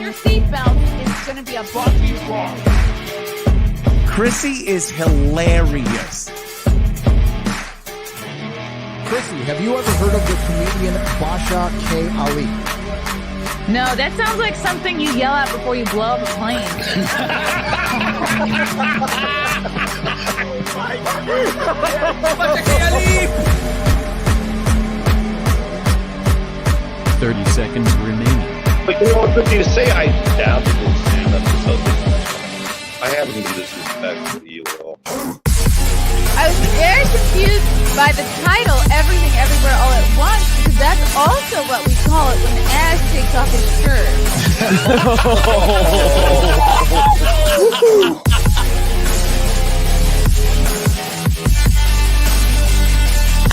your seatbelt. It's going to be a bumpy ride. Chrissie is hilarious. Chrissie, have you ever heard of the comedian Basha K. Ali? No, that sounds like something you yell out before you blow up a plane. 30 seconds remaining. But you know what's good to say? I doubt it will stand up to something. I have no disrespect for you at all. I was very confused by the title, Everything Everywhere All at Once, because that's also what we call it when Ash takes off his shirt.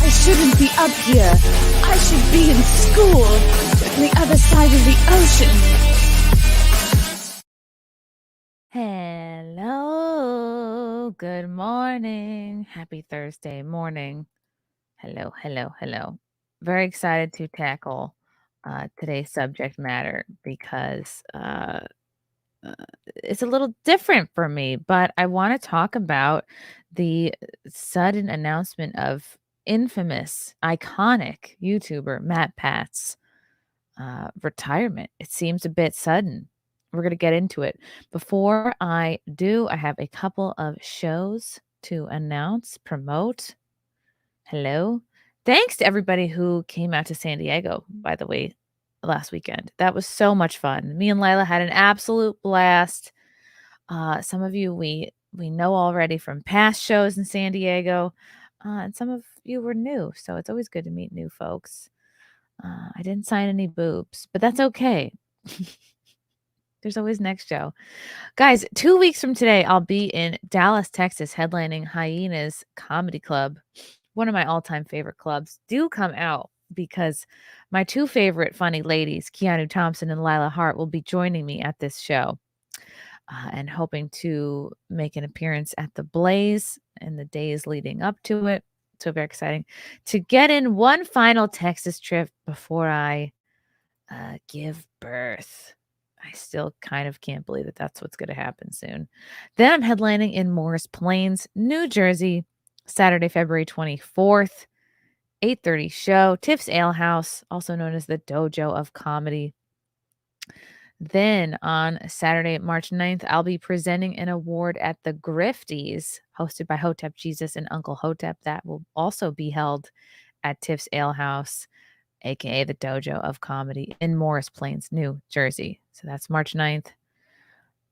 I shouldn't be up here. I should be in school on the other side of the ocean. Hello. Good morning. Happy Thursday morning. Hello, hello, hello. Very excited to tackle today's subject matter because it's a little different for me, but I want to talk about the sudden announcement of infamous, iconic YouTuber MatPat's retirement. It seems a bit sudden. We're going to get into it. Before I do, I have a couple of shows to announce, promote. Hello. Thanks to everybody who came out to San Diego, by the way, last weekend. That was so much fun. Me and Lila had an absolute blast. Some of you we know already from past shows in San Diego, and some of you were new, so it's always good to meet new folks. I didn't sign any boobs, but that's okay. There's always next show. Guys, 2 weeks from today, I'll be in Dallas, Texas, headlining Hyena's Comedy Club, one of my all-time favorite clubs. Do come out because my two favorite funny ladies, Keanu Thompson and Lila Hart, will be joining me at this show and hoping to make an appearance at the Blaze in the days leading up to it. So very exciting to get in one final Texas trip before I give birth. I still kind of can't believe that that's what's going to happen soon. Then I'm headlining in Morris Plains, New Jersey, Saturday, February 24th, 8:30 show, Tiff's Ale House, also known as the Dojo of Comedy. Then on Saturday, March 9th, I'll be presenting an award at the Grifties, hosted by Hotep Jesus and Uncle Hotep. That will also be held at Tiff's Ale House, aka the Dojo of Comedy in Morris Plains, New Jersey. So that's March 9th,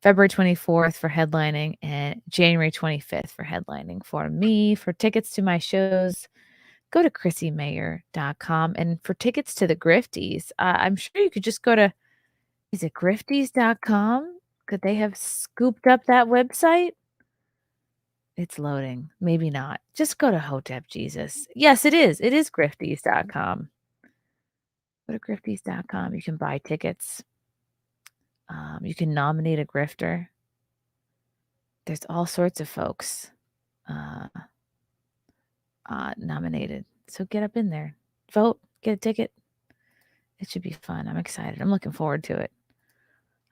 February 24th for headlining, and January 25th for headlining for me. For tickets to my shows, go to ChrissieMayr.com. And for tickets to the Grifties, I'm sure you could just go to, is it Grifties.com? Could they have scooped up that website? It's loading. Maybe not. Just go to Hotep Jesus. Yes, it is. It is Grifties.com. Go to Grifties.com. You can buy tickets. You can nominate a grifter. There's all sorts of folks nominated. So get up in there. Vote. Get a ticket. It should be fun. I'm excited. I'm looking forward to it.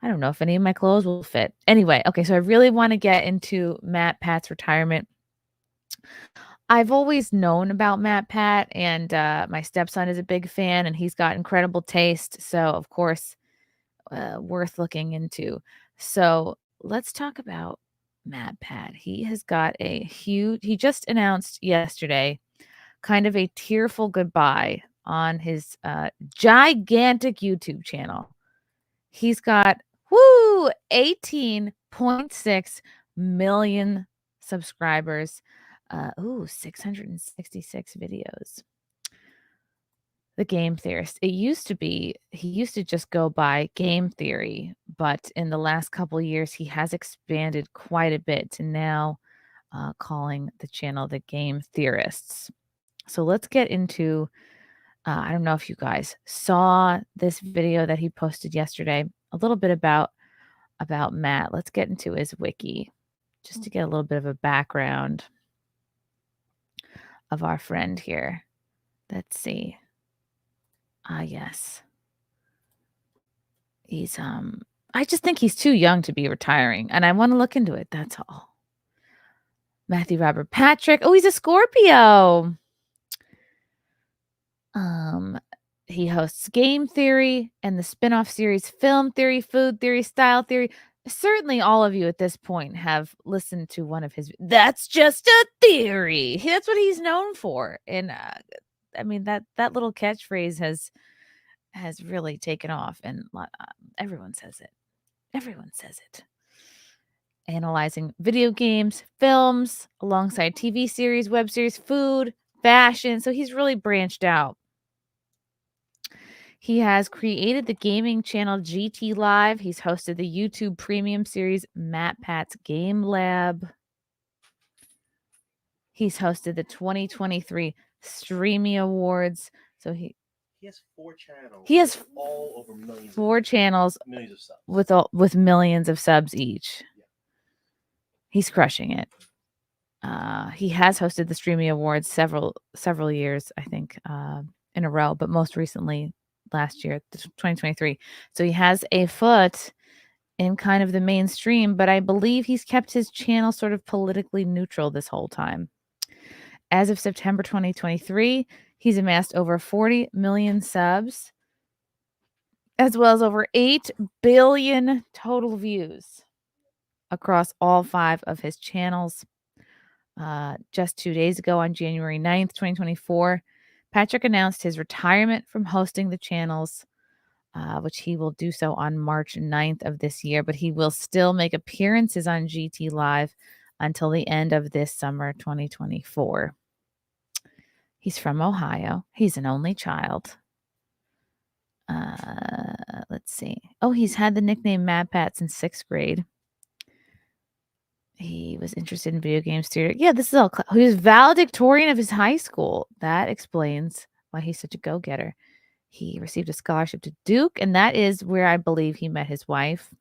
I don't know if any of my clothes will fit. Anyway, okay, so I really want to get into MatPat's retirement. I've always known about MatPat, and my stepson is a big fan, and he's got incredible taste. So, of course, worth looking into. So let's talk about MatPat. He has got he just announced yesterday kind of a tearful goodbye on his gigantic YouTube channel. He's got 18.6 million subscribers. 666 videos. The Game Theorist. He used to just go by Game Theory, but in the last couple of years, he has expanded quite a bit to now calling the channel the Game Theorists. So let's get into, I don't know if you guys saw this video that he posted yesterday, a little bit about Matt. Let's get into his wiki just to get a little bit of a background of our friend here. Let's see. Yes. He's I just think he's too young to be retiring, and I want to look into it. That's all. Matthew Robert Patrick. Oh, he's a Scorpio. He hosts Game Theory and the spin-off series Film Theory, Food Theory, Style Theory. Certainly all of you at this point have listened to one of his That's Just a Theory. That's what he's known for. And I mean that little catchphrase has really taken off, and everyone says it. Everyone says it. Analyzing video games, films, alongside TV series, web series, food, fashion. So he's really branched out. He has created the gaming channel GT Live. He's hosted the YouTube premium series MatPat's Game Lab. He's hosted the 2023 Streamy Awards. So he has 4 channels. He has all over millions. 4 channels Millions of subs. with millions of subs each. Yeah. He's crushing it. He has hosted the Streamy Awards several years, I think, in a row, but most recently last year, 2023. So he has a foot in kind of the mainstream, but I believe he's kept his channel sort of politically neutral this whole time. As of September 2023, he's amassed over 40 million subs, as well as over 8 billion total views across all 5 of his channels. Just 2 days ago, on January 9th, 2024, Patrick announced his retirement from hosting the channels, which he will do so on March 9th of this year, but he will still make appearances on GT Live until the end of this summer, 2024. He's from Ohio. He's an only child. Let's see. Oh, he's had the nickname MatPat since 6th grade. He was interested in video games theater. Yeah, this is all. He was valedictorian of his high school. That explains why he's such a go-getter. He received a scholarship to Duke, and that is where I believe he met his wife.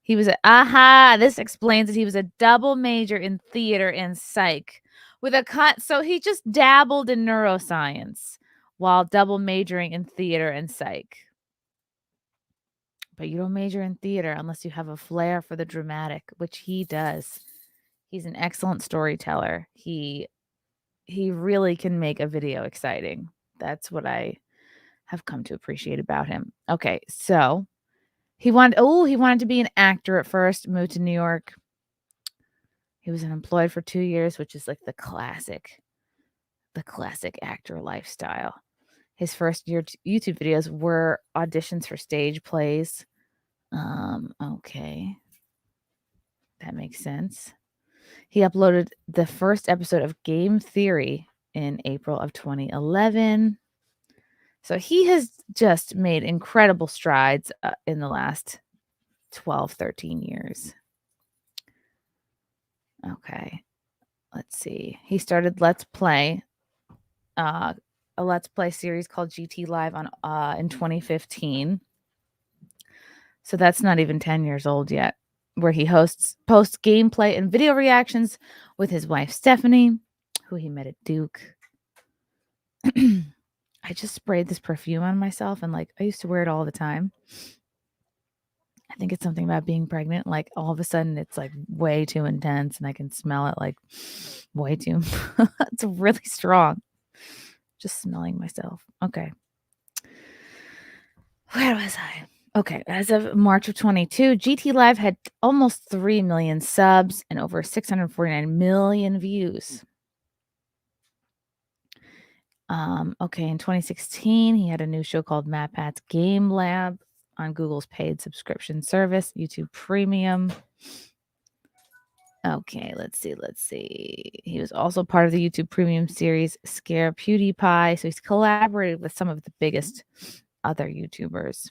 He was this explains that he was a double major in theater and psych with a so he just dabbled in neuroscience while double majoring in theater and psych. But you don't major in theater unless you have a flair for the dramatic, which he does. He's an excellent storyteller. He really can make a video exciting. That's what I have come to appreciate about him. Okay, so he wanted to be an actor at first, moved to New York. He was unemployed for 2 years, which is like the classic actor lifestyle. His first YouTube videos were auditions for stage plays. Okay. That makes sense. He uploaded the first episode of Game Theory in April of 2011. So he has just made incredible strides in the last 12, 13 years. Okay. Let's see. He started Let's Play, a Let's Play series called GT Live in 2015. So that's not even 10 years old yet, where he posts gameplay and video reactions with his wife, Stephanie, who he met at Duke. I just sprayed this perfume on myself, and I used to wear it all the time. I think it's something about being pregnant. All of a sudden it's way too intense, and I can smell it way too. It's really strong. Just smelling myself. Okay. Where was I? Okay. As of March of 22, GT Live had almost 3 million subs and over 649 million views. Okay, in 2016, he had a new show called MatPat's Game Lab on Google's paid subscription service, YouTube Premium. Okay, let's see. He was also part of the YouTube Premium series Scare PewDiePie, so he's collaborated with some of the biggest other YouTubers.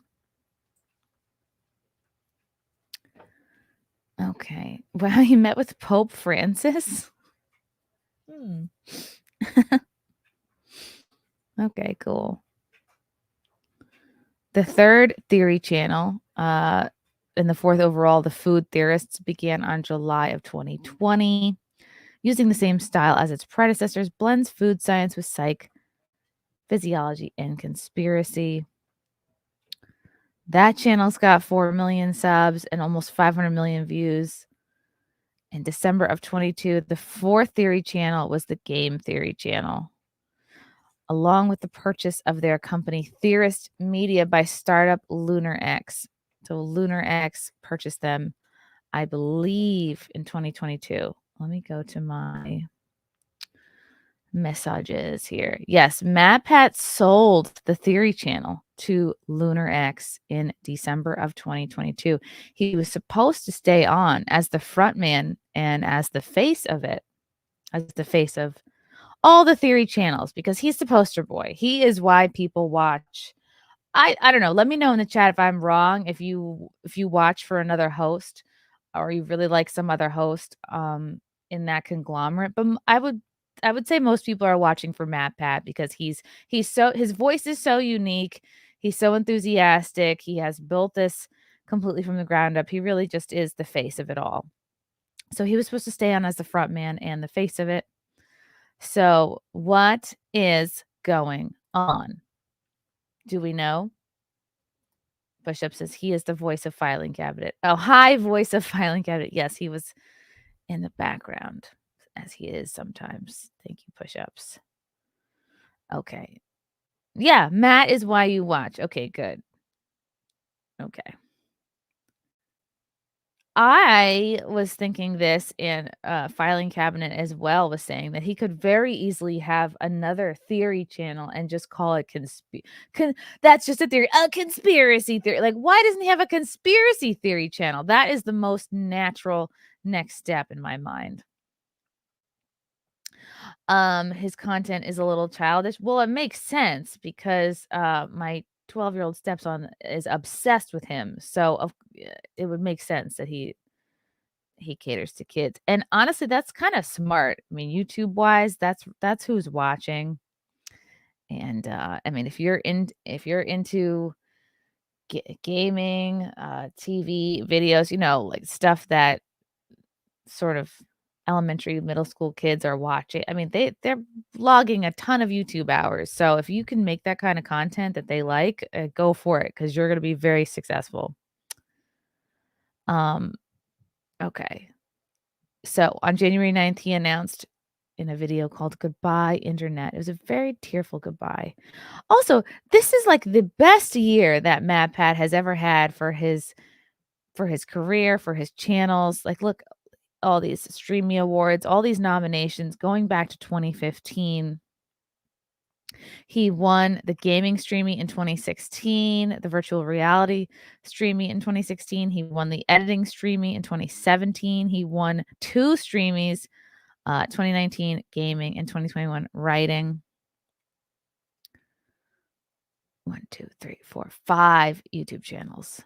Okay, well, he met with Pope Francis. Okay, cool. The third theory channel, and the fourth overall, The Food Theorists, began on July of 2020. Using the same style as its predecessors, blends food science with psych, physiology, and conspiracy. That channel's got 4 million subs and almost 500 million views. In December of 22, the fourth Theory channel was the Game Theory channel, along with the purchase of their company Theorist Media by startup Lunar X. So Lunar X purchased them, I believe, in 2022. Let me go to my messages here. Yes, MatPat sold the Theory channel to Lunar X in December of 2022. He was supposed to stay on as the frontman and as the face of it, as the face of all the Theory channels, because he's the poster boy. He is why people watch. I don't know. Let me know in the chat if I'm wrong. If you watch for another host, or you really like some other host in that conglomerate. But I would say most people are watching for MatPat because he's so, his voice is so unique. He's so enthusiastic. He has built this completely from the ground up. He really just is the face of it all. So he was supposed to stay on as the front man and the face of it. So what is going on? Do we know? Push-Up says he is the voice of Filing Cabinet. Oh, hi, voice of Filing Cabinet. Yes, he was in the background, as he is sometimes. Thank you, Push-Ups. Okay. Yeah, Matt is why you watch. Okay, good. Okay. I was thinking this, and Filing Cabinet as well was saying that he could very easily have another theory channel and just call it that's just a theory, a conspiracy theory. Like, why doesn't he have a conspiracy theory channel? That is the most natural next step in my mind. His content is a little childish. Well, it makes sense because my 12-year-old stepson is obsessed with him. So it would make sense that he caters to kids. And honestly, that's kind of smart. I mean, YouTube wise, that's who's watching. And I mean, if you're into gaming, TV videos, you know, like stuff that sort of elementary, middle school kids are watching. I mean, they're logging a ton of YouTube hours. So if you can make that kind of content that they like, go for it, because you're going to be very successful. Okay. So on January 9th, he announced in a video called Goodbye Internet. It was a very tearful goodbye. Also, this is like the best year that MatPat has ever had for his career, for his channels. Like, look, all these Streamy Awards, all these nominations going back to 2015. He won the Gaming Streamy in 2016, the Virtual Reality Streamy in 2016. He won the Editing Streamy in 2017. He won 2 Streamies, 2019 Gaming and 2021 Writing. 1, 2, 3, 4, 5 YouTube channels.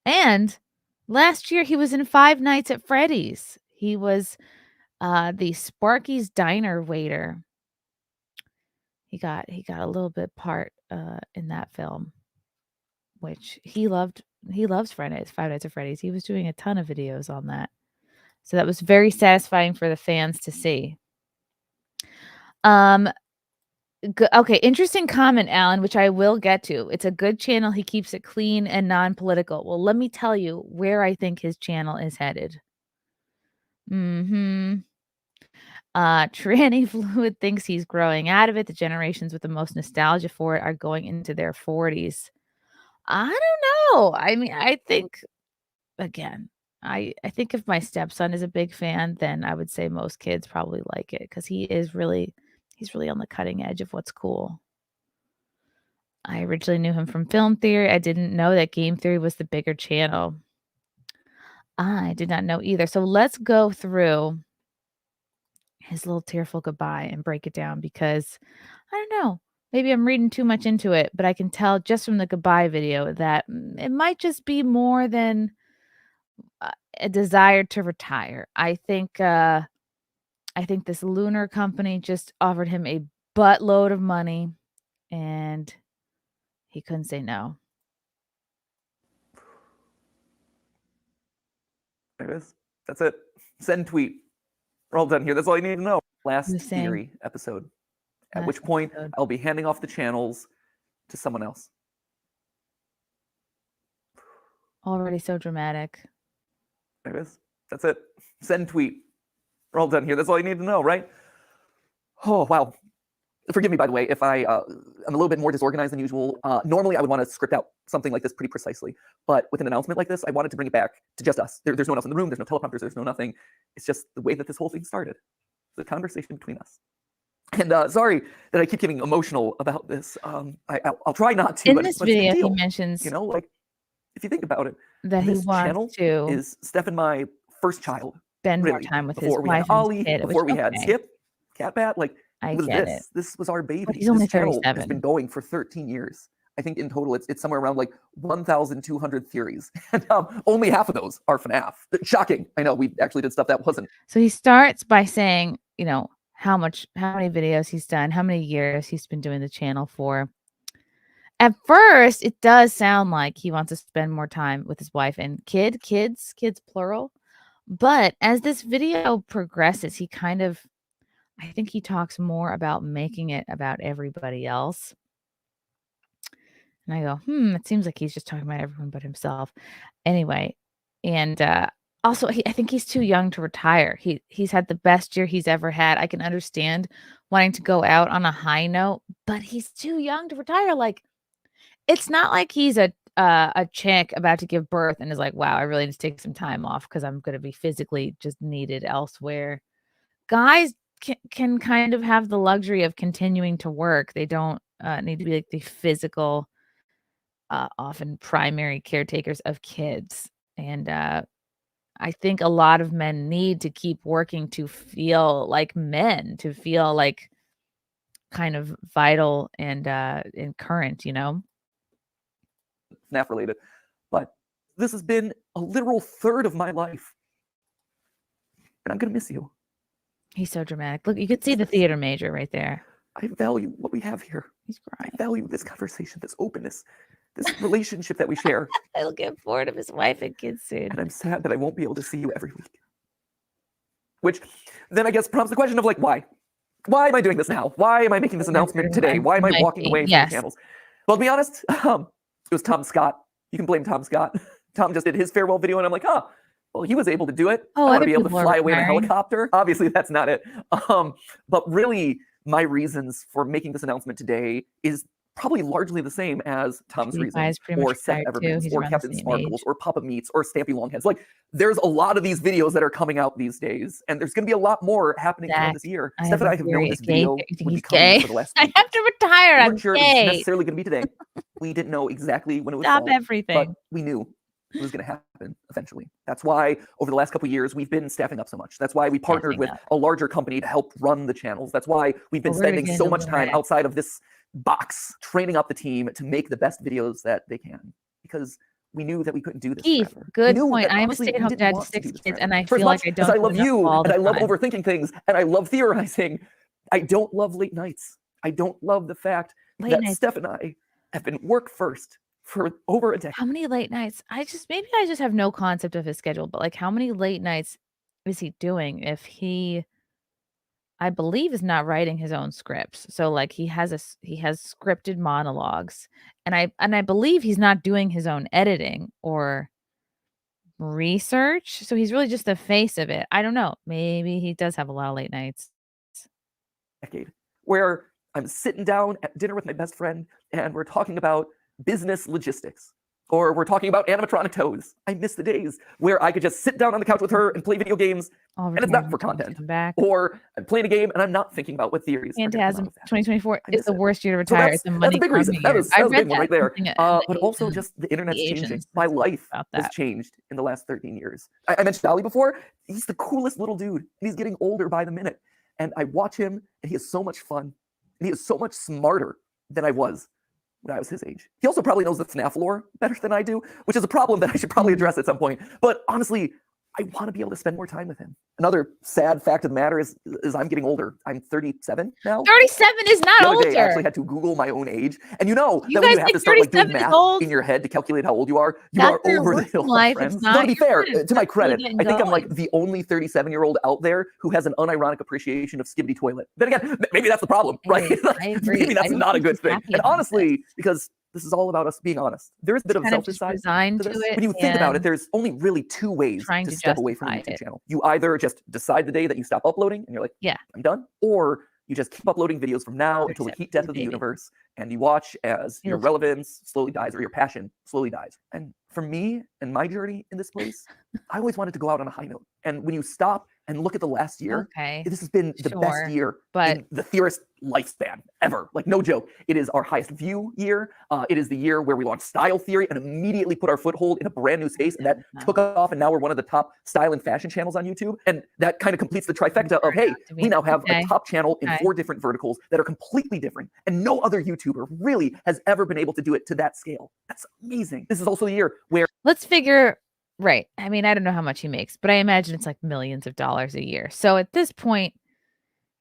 And last year, he was in Five Nights at Freddy's. He was the Sparky's Diner waiter. He got a little bit part in that film, which he loved. He loves Five Nights at Freddy's. He was doing a ton of videos on that. So that was very satisfying for the fans to see. Okay, interesting comment, Alan, which I will get to. It's a good channel. He keeps it clean and non-political. Well, let me tell you where I think his channel is headed. Tranny Fluid thinks he's growing out of it. The generations with the most nostalgia for it are going into their 40s. I don't know. I mean, I think, again, I think if my stepson is a big fan, then I would say most kids probably like it, because he's really on the cutting edge of what's cool. I originally knew him from Film Theory. I didn't know that Game Theory was the bigger channel. I did not know either. So let's go through his little tearful goodbye and break it down, because I don't know, maybe I'm reading too much into it, but I can tell just from the goodbye video that it might just be more than a desire to retire. I think this Lunar company just offered him a buttload of money and he couldn't say no. There it is. That's it. Send tweet. We're all done here. That's all you need to know. Last Theory episode. At which point, I'll be handing off the channels to someone else. Already so dramatic. There it is. That's it. Send tweet. We're all done here. That's all you need to know, right? Oh, wow. Forgive me, by the way, if I'm a little bit more disorganized than usual. Normally, I would want to script out something like this pretty precisely. But with an announcement like this, I wanted to bring it back to just us. There's no one else in the room. There's no teleprompters. There's no nothing. It's just the way that this whole thing started. The conversation between us. And sorry that I keep getting emotional about this. I'll try not to. In this video, he mentions, you know, like, if you think about it, that he this channel wants to is Steph and my first child. spend more Really, time with his before we wife had Ollie, and his kid. before we had Okay, Skip, CatPat, like, I it was get this. it. This was our baby. But he's only This channel has 37. been going for 13 years. I think in total it's somewhere around like 1,200 theories. And only half of those are FNAF. Shocking. I know, we actually did stuff that wasn't. So he starts by saying, you know, how many videos he's done, how many years he's been doing the channel for. At first, it does sound like he wants to spend more time with his wife and kids plural. But as this video progresses, he kind of, I think he talks more about making it about everybody else. And I go, it seems like he's just talking about everyone but himself. Anyway, and also, I think he's too young to retire. He's had the best year he's ever had. I can understand wanting to go out on a high note, but he's too young to retire. Like, it's not like he's a chick about to give birth and is like, wow, I really need to take some time off because I'm going to be physically just needed elsewhere. Guys can kind of have the luxury of continuing to work. They don't need to be like the physical, often primary caretakers of kids. And I think a lot of men need to keep working to feel like men, to feel like kind of vital and current, you know? FNAF related. But this has been a literal third of my life. And I'm going to miss you. He's so dramatic. Look, you could see the theater major right there. I value what we have here. He's crying. I value this conversation, this openness, this relationship that we share. I'll get bored of his wife and kids soon. And I'm sad that I won't be able to see you every week. Which then I guess prompts the question of like, why? Why am I doing this now? Why am I making this announcement today? Why am I walking away from the channels? Well, to be honest, it was Tom Scott. You can blame Tom Scott. Tom just did his farewell video, and I'm like, well, he was able to do it. I want to be able to fly away in a helicopter. Obviously, that's not it. But really, my reasons for making this announcement today is probably largely the same as Tom's reasons, or Seth Everman's, or Captain Sparkles, or Papa Meats, or Stampy Longheads. Like, there's a lot of these videos that are coming out these days, and there's going to be a lot more happening throughout this year. Steph and I have known this video would be coming for the last week. I have to retire. I'm sure gay. It's necessarily going to be today. We didn't know exactly when it would Stop fall, everything. but we knew it was going to happen eventually. That's why over the last couple of years, we've been staffing up so much. That's why we partnered with a larger company to help run the channels. That's why we've been spending so much time outside of this box, training up the team to make the best videos that they can, because we knew that we couldn't do this forever. Good point. I am a stay-at-home dad to 6 kids, and I feel like I don't. I love you, and I love overthinking things, and I love theorizing. I don't love late nights. I don't love the fact that Steph and I have been work first for over a decade. How many late nights? Maybe I just have no concept of his schedule, but like, how many late nights is he doing if he, I believe, is not writing his own scripts? So like, he has scripted monologues, and I believe he's not doing his own editing or research. So he's really just the face of it. I don't know. Maybe he does have a lot of late nights. Decade where I'm sitting down at dinner with my best friend and we're talking about business logistics, or we're talking about animatronic toes. I miss the days where I could just sit down on the couch with her and play video games, and it's not for content. Or I'm playing a game and I'm not thinking about what theories. Phantasm 2024 is the worst year to retire. It's a money. That's a big reason. That was a big one right there. But also just the internet's changing. My life has changed in the last 13 years. I mentioned Ollie before. He's the coolest little dude, and he's getting older by the minute. And I watch him, and he is so much fun. And he is so much smarter than I was when I was his age. He also probably knows the FNAF lore better than I do, which is a problem that I should probably address at some point. But honestly, I want to be able to spend more time with him. Another sad fact of the matter is I'm getting older. I'm 37 now. 37 is not older. The other day, I actually had to Google my own age. And you know that when you have to start like doing math in your head to calculate how old you are over the hill. To be fair, to my credit, I think I'm like the only 37-year-old out there who has an unironic appreciation of Skibbity Toilet. Then again, maybe that's the problem, right? Maybe that's not a good thing. And honestly, because This is all about us being honest. There is a bit of selfish side to this. When you think about it, there's only really two ways to step away from a YouTube channel. You either just decide the day that you stop uploading and you're like, yeah, I'm done, or you just keep uploading videos from now until the heat death of the universe, and you watch as your relevance slowly dies or your passion slowly dies. And for me and my journey in this place, I always wanted to go out on a high note. And when you stop and look at the last year, this has been the best year in the Theorist lifespan ever. Like, no joke. It is our highest view year. It is the year where we launched Style Theory and immediately put our foothold in a brand new space, and that took off, and now we're one of the top style and fashion channels on YouTube. And that kind of completes the trifecta of, hey, we now have a top channel in 4 different verticals that are completely different, and no other YouTuber really has ever been able to do it to that scale. That's amazing. This is also the year where... Let's figure... Right. I mean, I don't know how much he makes, but I imagine it's like millions of dollars a year. So at this point,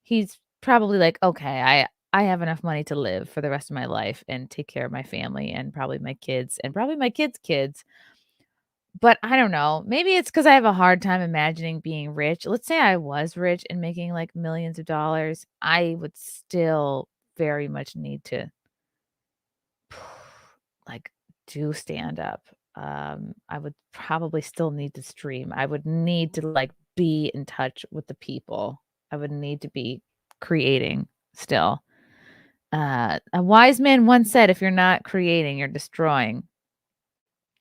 he's probably like, okay, I have enough money to live for the rest of my life and take care of my family and probably my kids and probably my kids' kids. But I don't know. Maybe it's because I have a hard time imagining being rich. Let's say I was rich and making like millions of dollars. I would still very much need to like do stand up. I would probably still need to stream. I would need to like be in touch with the people. I would need to be creating still. A wise man once said, if you're not creating, you're destroying.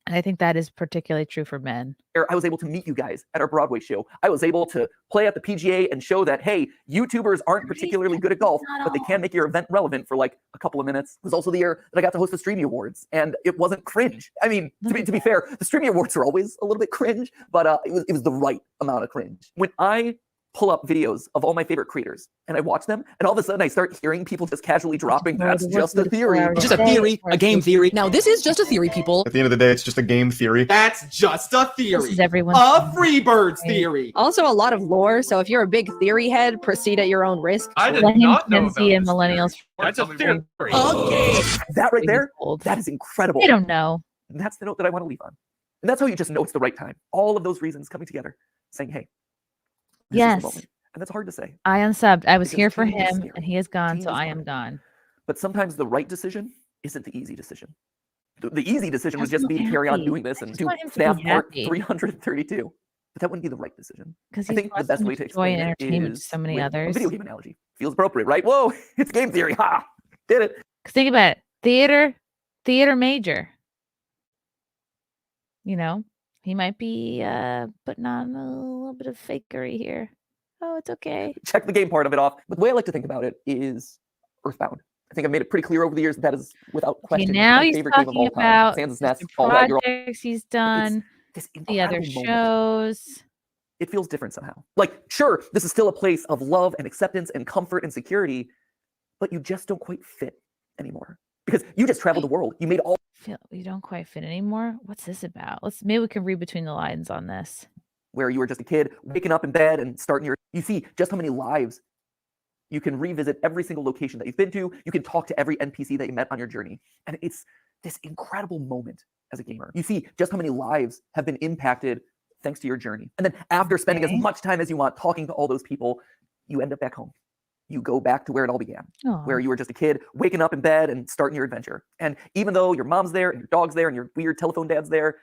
And I think that is particularly true for men. I was able to meet you guys at our Broadway show. I was able to play at the PGA and show that, hey, YouTubers aren't particularly good at golf, but they can make your event relevant for like a couple of minutes. It was also the year that I got to host the Streamy Awards, and it wasn't cringe. I mean, to be fair, the Streamy Awards are always a little bit cringe, but it was the right amount of cringe. When I pull up videos of all my favorite creators and I watch them, and all of a sudden I start hearing people just casually dropping, that's just a theory. Just a theory, a game theory. Now, this is just a theory, people. At the end of the day, it's just a game theory. That's just a theory. This is everyone's a Freebirds theory. Also a lot of lore, so if you're a big theory head, proceed at your own risk. I did not know about and millennials. That's a theory. Okay. That right there, that is incredible. They don't know. And that's the note that I want to leave on. And that's how you just know it's the right time. All of those reasons coming together, saying, hey, this is the moment. And that's hard to say. I unsubbed. I was here for him, and he is gone, so I am gone. But sometimes the right decision isn't the easy decision. The easy decision was just me to carry on doing this and do FNAF Part 332. But that wouldn't be the right decision. Because I think the best way to explain it is so many others. A video game analogy. Feels appropriate, right? Whoa, it's game theory. Ha! Did it. Because think about it. Theater major. You know, he might be putting on a little bit of fakery here. Oh, it's okay. Check the game part of it off. But the way I like to think about it is Earthbound. I think I've made it pretty clear over the years that is without question now my he's favorite game of all time. Sans Nest, all that. Projects he's done, the other shows. It feels different somehow. Like, sure, this is still a place of love and acceptance and comfort and security, but you just don't quite fit anymore. Because you just traveled the world. You made all... You don't quite fit anymore? What's this about? Maybe we can read between the lines on this. Where you were just a kid, waking up in bed and starting your... You see just how many lives you can revisit every single location that you've been to. You can talk to every NPC that you met on your journey. And it's this incredible moment as a gamer. You see just how many lives have been impacted thanks to your journey. And then after spending as much time as you want talking to all those people, you end up back home. You go back to where it all began, where you were just a kid, waking up in bed and starting your adventure. And even though your mom's there and your dog's there and your weird telephone dad's there,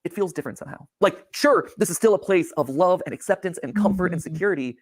it feels different somehow. Like, sure, this is still a place of love and acceptance and comfort and security,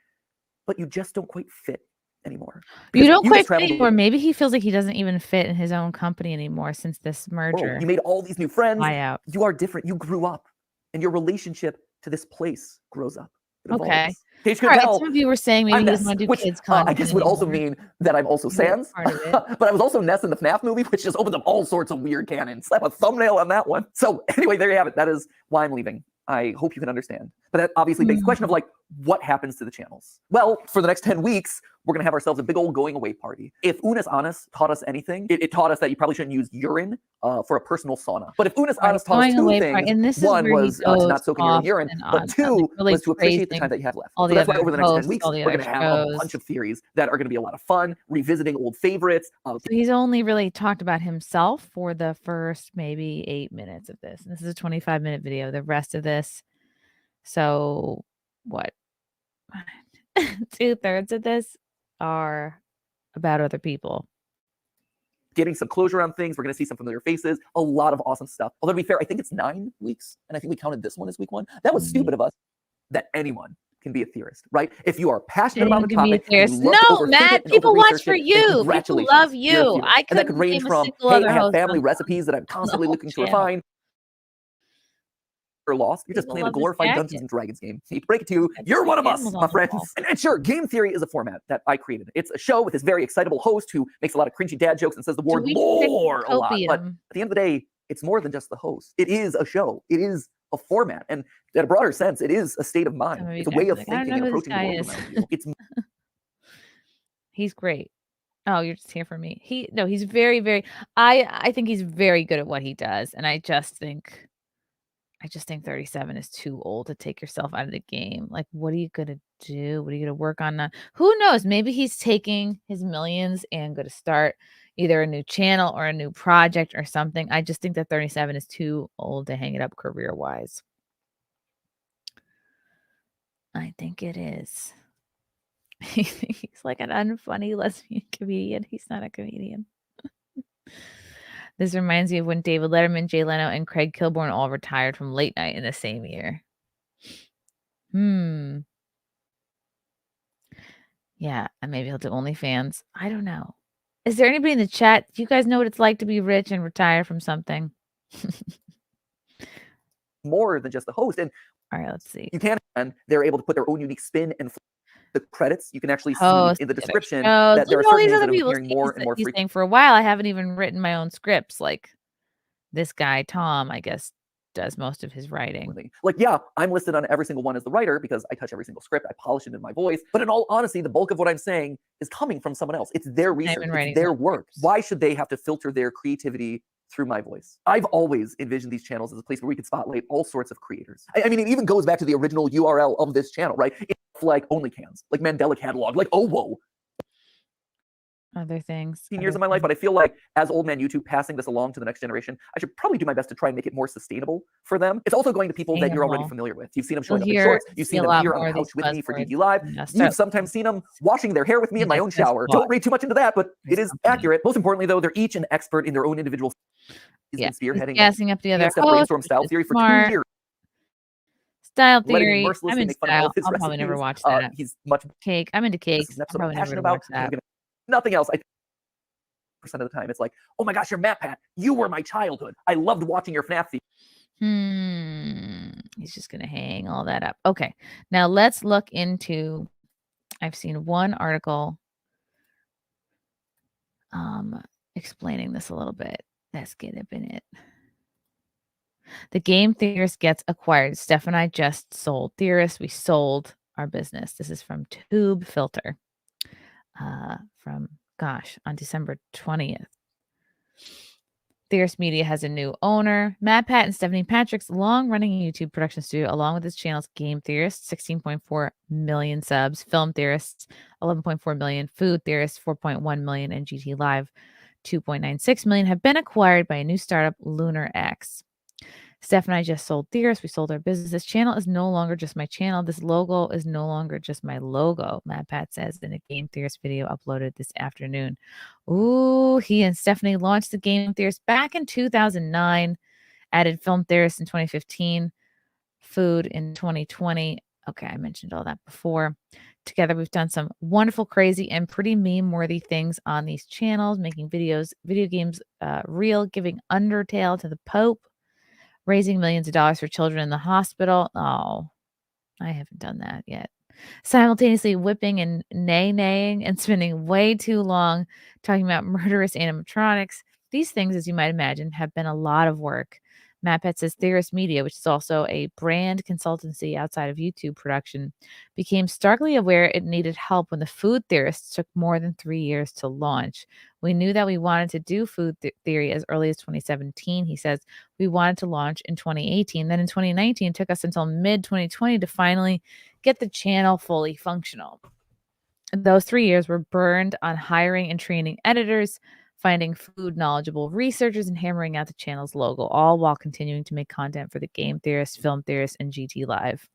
but you just don't quite fit anymore. You don't quite fit anymore. Maybe he feels like he doesn't even fit in his own company anymore since this merger. You made all these new friends. Buyout. You are different. You grew up, and your relationship to this place grows up. Okay. All right, some of you were saying maybe he doesn't want to do kids content. I guess would also mean that I'm also Sans, but I was also Ness in the FNAF movie, which just opens up all sorts of weird canon. Slap a thumbnail on that one. So anyway, there you have it. That is why I'm leaving. I hope you can understand. But that obviously begs the question of like, what happens to the channels? Well, for the next 10 weeks, we're going to have ourselves a big old going away party. If Unis Honest taught us anything, it taught us that you probably shouldn't use urine for a personal sauna. But if Unis Honest taught us two things, one was to not soak in your own urine, but two was to appreciate the time that you have left. So that's why over the next 10 weeks, we're going to have a bunch of theories that are going to be a lot of fun, revisiting old favorites. So he's only really talked about himself for the first maybe 8 minutes of this. And this is a 25-minute video. The rest of this, so what? 2/3 of this are about other people. getting some closure on things. We're going to see some familiar faces, a lot of awesome stuff. Although to be fair, I think it's 9 weeks, and I think we counted this one as week 1. That was stupid of us. That anyone can be a theorist, right? If you are passionate about the topic, no, Matt, people watch for you. People love you. I and that could range from, hey, I have family recipes that I'm constantly looking to refine. Or lost. You're just playing a glorified Dungeons and Dragons game. You break it to you. You're one of us, my friends. And sure, game theory is a format that I created. It's a show with this very excitable host who makes a lot of cringy dad jokes and says the word lore a lot. But at the end of the day, it's more than just the host. It is a show. It is a format. And in a broader sense, it is a state of mind. It's a way of thinking and approaching the world around you. It's He's great. Oh, you're just here for me. He's very, very, I think he's very good at what he does. And I just think 37 is too old to take yourself out of the game. Like, what are you going to do? What are you going to work on now? Who knows? Maybe he's taking his millions and going to start either a new channel or a new project or something. I just think that 37 is too old to hang it up career-wise. I think it is. He's like an unfunny lesbian comedian. He's not a comedian. This reminds me of when David Letterman, Jay Leno, and Craig Kilborn all retired from late night in the same year. Yeah, and maybe he'll do OnlyFans. I don't know. Is there anybody in the chat? Do you guys know what it's like to be rich and retire from something? more than just the host. And all right, let's see. You can, and they're able to put their own unique spin and the credits. You can actually see in the description that there are certain things that I'm hearing more and more frequently. Saying for a while, I haven't even written my own scripts. Like this guy, Tom, I guess, does most of his writing. Like, yeah, I'm listed on every single one as the writer because I touch every single script. I polish it in my voice. But in all honesty, the bulk of what I'm saying is coming from someone else. It's their research, it's their work. Why should they have to filter their creativity through my voice? I've always envisioned these channels as a place where we could spotlight all sorts of creators. I mean, it even goes back to the original URL of this channel, right? It's like OnlyCans, like Mandela Catalog, like oh whoa. Other things. Years of my life, but I feel like as old man YouTube passing this along to the next generation, I should probably do my best to try and make it more sustainable for them. It's also going to people that you're already familiar with. You've seen them showing up in shorts. You've seen them here on the couch with me for DD Live. You've sometimes seen them washing their hair with me in my own shower. Don't read too much into that, but it is accurate. Most importantly, though, they're each an expert in their own individual. He's been spearheading gassing up the other brainstorm style theory for 2 years. Style theory. I'm into style. I'll probably never watch that. He's much cake. I'm into cakes. I'm probably never watch that. Nothing else. Percent of the time, it's like, oh my gosh, you're MatPat. You were my childhood. I loved watching your FNAF. He's just gonna hang all that up. Okay, now let's look into. I've seen one article explaining this a little bit. Let's get up in it. The Game Theorist gets acquired. Steph and I just sold Theorist. We sold our business. This is from Tube Filter. From on December 20th. Theorist Media has a new owner. MatPat and Stephanie Patrick's long-running YouTube production studio, along with his channels Game Theorists, 16.4 million subs, Film Theorists, 11.4 million, Food Theorists, 4.1 million, and GT Live, 2.96 million, have been acquired by a new startup, Lunar X. Steph and I just sold Theorist. We sold our business. This channel is no longer just my channel. This logo is no longer just my logo, MatPat says in a Game Theorist video uploaded this afternoon. Ooh, he and Stephanie launched the Game Theorist back in 2009, added Film Theorist in 2015, Food in 2020. Okay, I mentioned all that before. Together, we've done some wonderful, crazy, and pretty meme-worthy things on these channels, making videos, video games real, giving Undertale to the Pope, raising millions of dollars for children in the hospital. Oh, I haven't done that yet. Simultaneously whipping and nay-naying and spending way too long talking about murderous animatronics. These things, as you might imagine, have been a lot of work. MatPat says Theorist Media, which is also a brand consultancy outside of YouTube production, became starkly aware it needed help when the Food Theorists took more than 3 years to launch. We knew that we wanted to do food theory as early as 2017. He says we wanted to launch in 2018. Then in 2019, it took us until mid-2020 to finally get the channel fully functional. Those 3 years were burned on hiring and training editors, finding food knowledgeable researchers, and hammering out the channel's logo, all while continuing to make content for the Game Theorist, Film Theorist, and GT Live.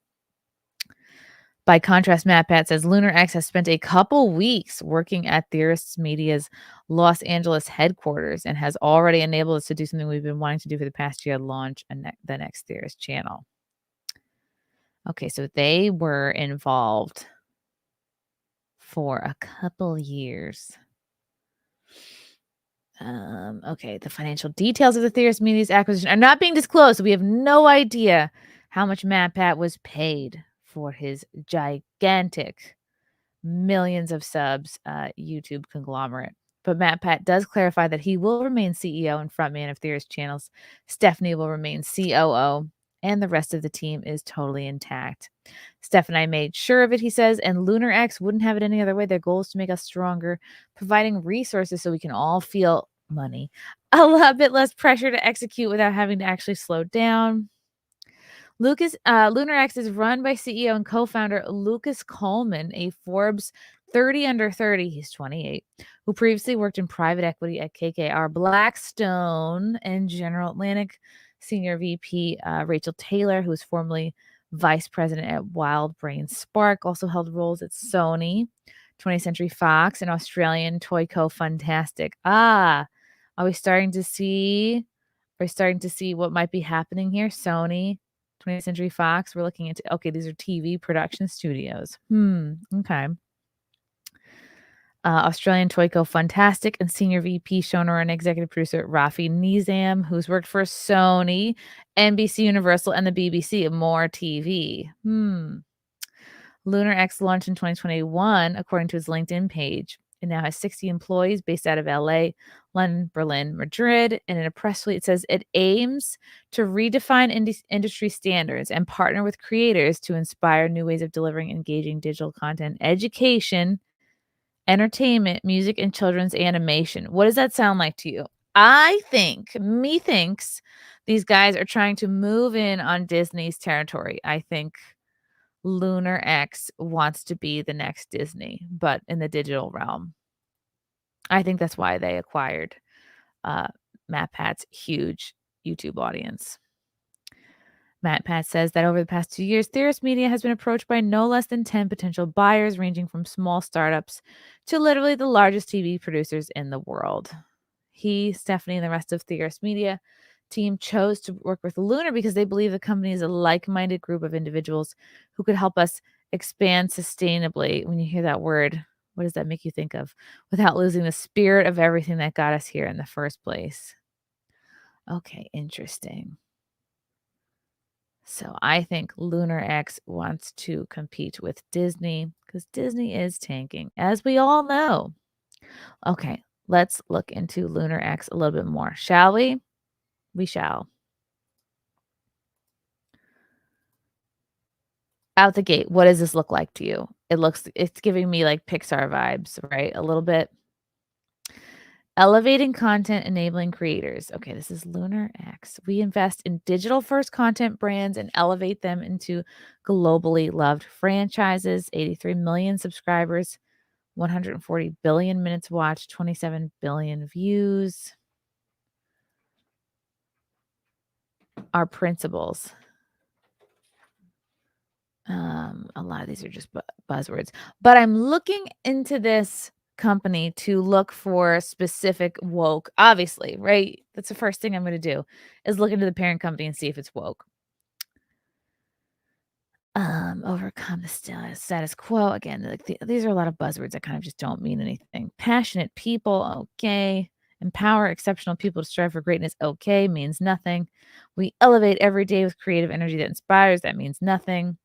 By contrast, MatPat says Lunar X has spent a couple weeks working at Theorist Media's Los Angeles headquarters and has already enabled us to do something we've been wanting to do for the past year, launch the next Theorist channel. Okay, so they were involved for a couple years. Okay, the financial details of the Theorist Media's acquisition are not being disclosed, so we have no idea how much MatPat was paid for his gigantic millions of subs YouTube conglomerate. But MatPat does clarify that he will remain CEO and frontman of Theorist channels. Stephanie will remain COO, and the rest of the team is totally intact. Steph and I made sure of it, he says, and Lunar X wouldn't have it any other way. Their goal is to make us stronger, providing resources so we can all feel money, a little bit less pressure to execute without having to actually slow down. Lunar X is run by CEO and co-founder Lucas Coleman, a Forbes 30 under 30, he's 28, who previously worked in private equity at KKR, Blackstone, and General Atlantic. Senior VP Rachel Taylor, who was formerly vice president at Wild Brain Spark, also held roles at Sony, 20th Century Fox, and Australian toy co Fantastic. Are we starting to see what might be happening here? Sony, 20th Century Fox. We're looking into, okay, these are TV production studios. Okay. Australian Toyco Fantastic and Senior VP showrunner and executive producer Rafi Nizam, who's worked for Sony, NBC Universal, and the BBC. More TV. Lunar X launched in 2021, according to his LinkedIn page. It now has 60 employees based out of LA, London, Berlin, Madrid. And in a press release, it says it aims to redefine industry standards and partner with creators to inspire new ways of delivering engaging digital content, education, entertainment, music, and children's animation. What does that sound like to you? I think, methinks, these guys are trying to move in on Disney's territory. I think Lunar X wants to be the next Disney, but in the digital realm. I think that's why they acquired MatPat's huge YouTube audience. MatPat says that over the past 2 years, Theorist Media has been approached by no less than 10 potential buyers, ranging from small startups to literally the largest TV producers in the world. He, Stephanie, and the rest of Theorist Media team chose to work with Lunar because they believe the company is a like-minded group of individuals who could help us expand sustainably. When you hear that word, what does that make you think of? Without losing the spirit of everything that got us here in the first place. Okay, interesting. So I think Lunar X wants to compete with Disney because Disney is tanking, as we all know. Okay, let's look into Lunar X a little bit more, shall we? We shall. Out the gate, what does this look like to you? It's giving me like Pixar vibes, right? A little bit. Elevating content, enabling creators. Okay, this is Lunar X. We invest in digital-first content brands and elevate them into globally loved franchises. 83 million subscribers, 140 billion minutes watched, 27 billion views. Our principles. A lot of these are just buzzwords, but I'm looking into this company to look for specific woke, obviously, right? That's the first thing I'm going to do is look into the parent company and see if it's woke. Overcome the status quo. Again, these are a lot of buzzwords that kind of just don't mean anything. Passionate people, okay. Empower exceptional people to strive for greatness, okay, means nothing. We elevate every day with creative energy that inspires, that means nothing.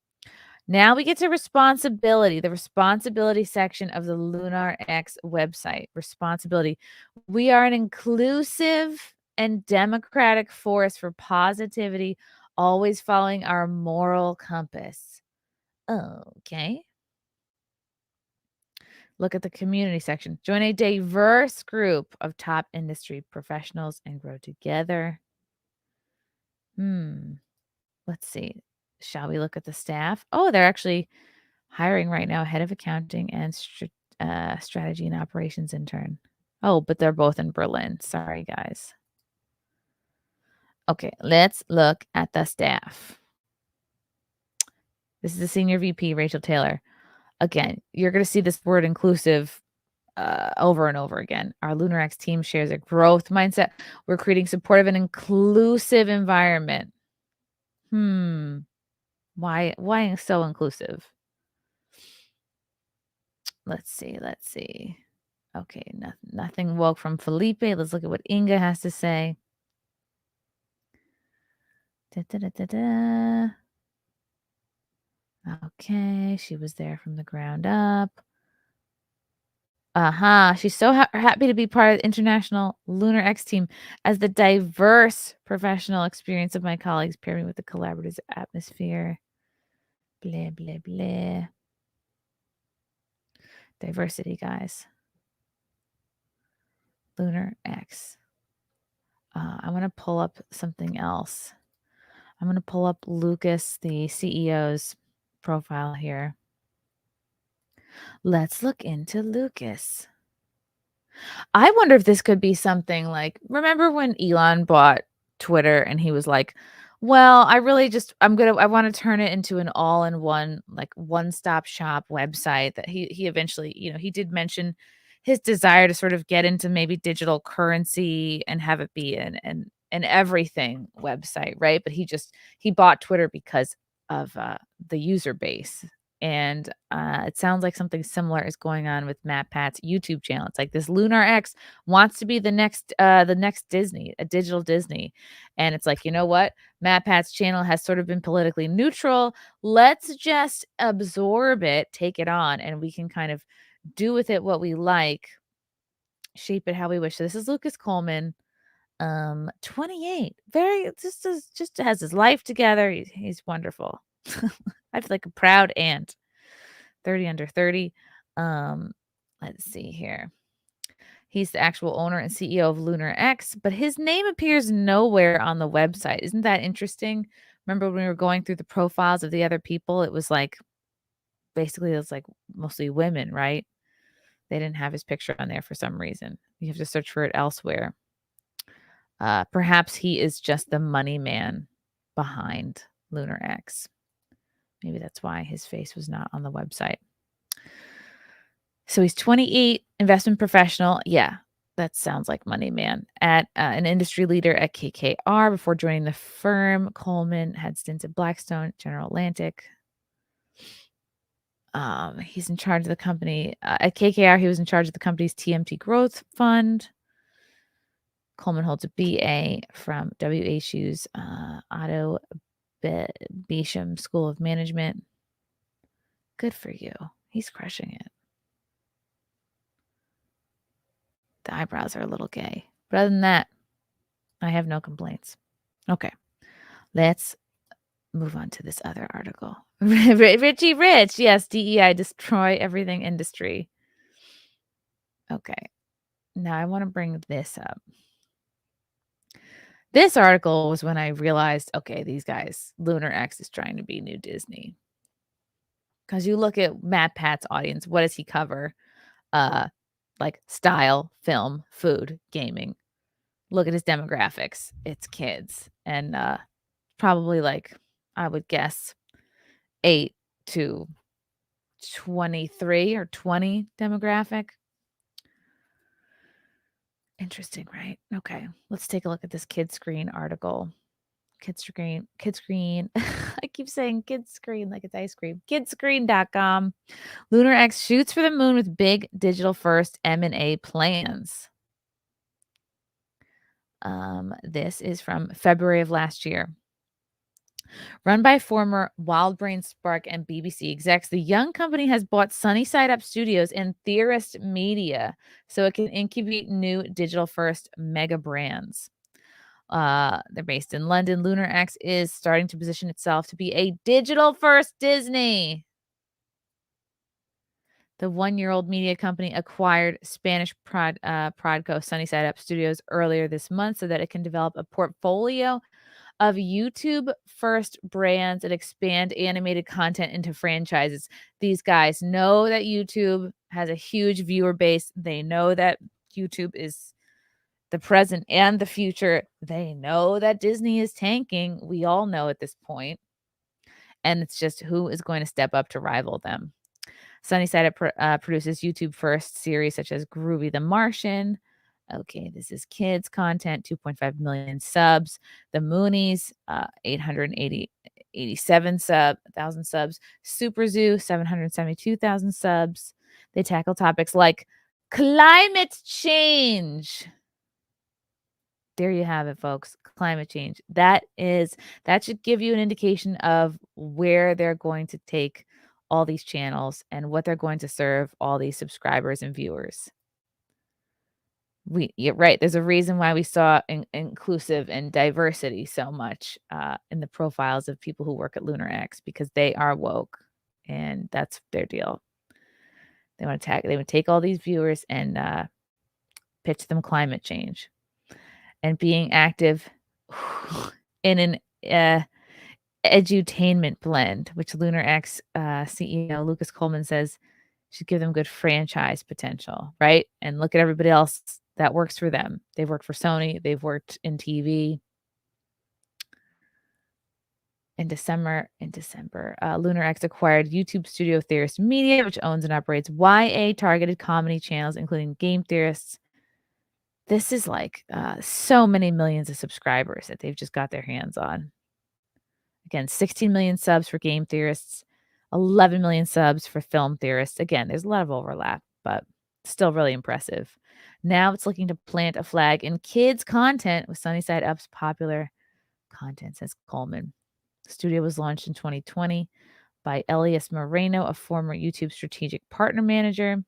Now we get to responsibility, the responsibility section of the Lunar X website. Responsibility. We are an inclusive and democratic force for positivity, always following our moral compass. Okay. Look at the community section. Join a diverse group of top industry professionals and grow together. Let's see. Shall we look at the staff? Oh, they're actually hiring right now, head of accounting and strategy and operations intern. Oh, but they're both in Berlin. Sorry, guys. Okay, let's look at the staff. This is the senior VP, Rachel Taylor. Again, you're going to see this word inclusive over and over again. Our Lunar X team shares a growth mindset. We're creating supportive and inclusive environment. Why so inclusive? Let's see. Okay, nothing woke from Felipe. Let's look at what Inga has to say. Okay, she was there from the ground up. She's so happy to be part of the international Lunar X team, as the diverse professional experience of my colleagues pair me with the collaborative atmosphere. Blah, blah, blah. Diversity, guys. Lunar X. I want to pull up something else. I'm going to pull up Lucas, the CEO's profile here. Let's look into Lucas. I wonder if this could be something like, remember when Elon bought Twitter and he was like, well, I want to turn it into an all-in-one, like one-stop shop website that he eventually, he did mention his desire to sort of get into maybe digital currency and have it be an everything website, right? But he bought Twitter because of the user base. And it sounds like something similar is going on with MatPat's YouTube channel. It's like this Lunar X wants to be the next Disney, a digital Disney. And it's like, you know what? MatPat's channel has sort of been politically neutral. Let's just absorb it, take it on, and we can kind of do with it what we like, shape it how we wish. So this is Lucas Coleman, 28, very just has his life together. He's wonderful. I feel like a proud aunt. 30 under 30. Let's see here. He's the actual owner and CEO of Lunar X, but his name appears nowhere on the website. Isn't that interesting? Remember when we were going through the profiles of the other people? It was like, basically, it was like mostly women, right? They didn't have his picture on there for some reason. You have to search for it elsewhere. Perhaps he is just the money man behind Lunar X. Maybe that's why his face was not on the website. So he's 28, investment professional. Yeah, that sounds like money man. At an industry leader at KKR before joining the firm. Coleman had stints at Blackstone, General Atlantic. He's in charge of the company. At KKR, he was in charge of the company's TMT Growth Fund. Coleman holds a BA from WHU's Otto Beecham School of Management. Good for you. He's crushing it. The eyebrows are a little gay. But other than that, I have no complaints. Okay. Let's move on to this other article. Richie Rich. Yes, DEI, destroy everything industry. Okay. Now I want to bring this up. This article was when I realized, okay, these guys, Lunar X is trying to be new Disney. Because you look at MatPat's audience, what does he cover? Like style, film, food, gaming. Look at his demographics. It's kids. And probably like, I would guess, 8 to 23 or 20 demographic. Interesting, right? Okay, let's take a look at this Kid Screen article. Kid Screen. I keep saying Kid Screen like it's ice cream. Kidscreen.com. Lunar X shoots for the moon with big digital first M&A plans. This is from February of last year. Run by former WildBrain, Spark, and BBC execs, the young company has bought Sunny Side Up Studios and Theorist Media so it can incubate new digital-first mega brands. They're based in London. Lunar X is starting to position itself to be a digital-first Disney. The 1-year-old media company acquired Spanish Prodco Sunny Side Up Studios earlier this month so that it can develop a portfolio of YouTube first brands and expand animated content into franchises. These guys know that YouTube has a huge viewer base. They know that YouTube is the present and the future. They know that Disney is tanking. We all know at this point. And it's just who is going to step up to rival them. Sunnyside Up produces YouTube first series such as Groovy the Martian. Okay, this is kids content, 2.5 million subs. The Moonies, 887,000 subs. Super Zoo, 772,000 subs. They tackle topics like climate change. There you have it, folks. Climate change. That should give you an indication of where they're going to take all these channels and what they're going to serve all these subscribers and viewers. You're right. There's a reason why we saw inclusive and diversity so much in the profiles of people who work at Lunar X, because they are woke, and that's their deal. They would take all these viewers and pitch them climate change. And being active in an edutainment blend, which Lunar X CEO Lucas Coleman says should give them good franchise potential, right? And look at everybody else that works for them. They've worked for Sony. They've worked in TV. In December, Lunar X acquired YouTube studio Theorist Media, which owns and operates YA-targeted comedy channels, including Game Theorists. This is like so many millions of subscribers that they've just got their hands on. Again, 16 million subs for Game Theorists, 11 million subs for Film Theorists. Again, there's a lot of overlap, but still really impressive. Now it's looking to plant a flag in kids' content with Sunnyside Up's popular content, says Coleman. The studio was launched in 2020 by Elias Moreno, a former YouTube strategic partner manager,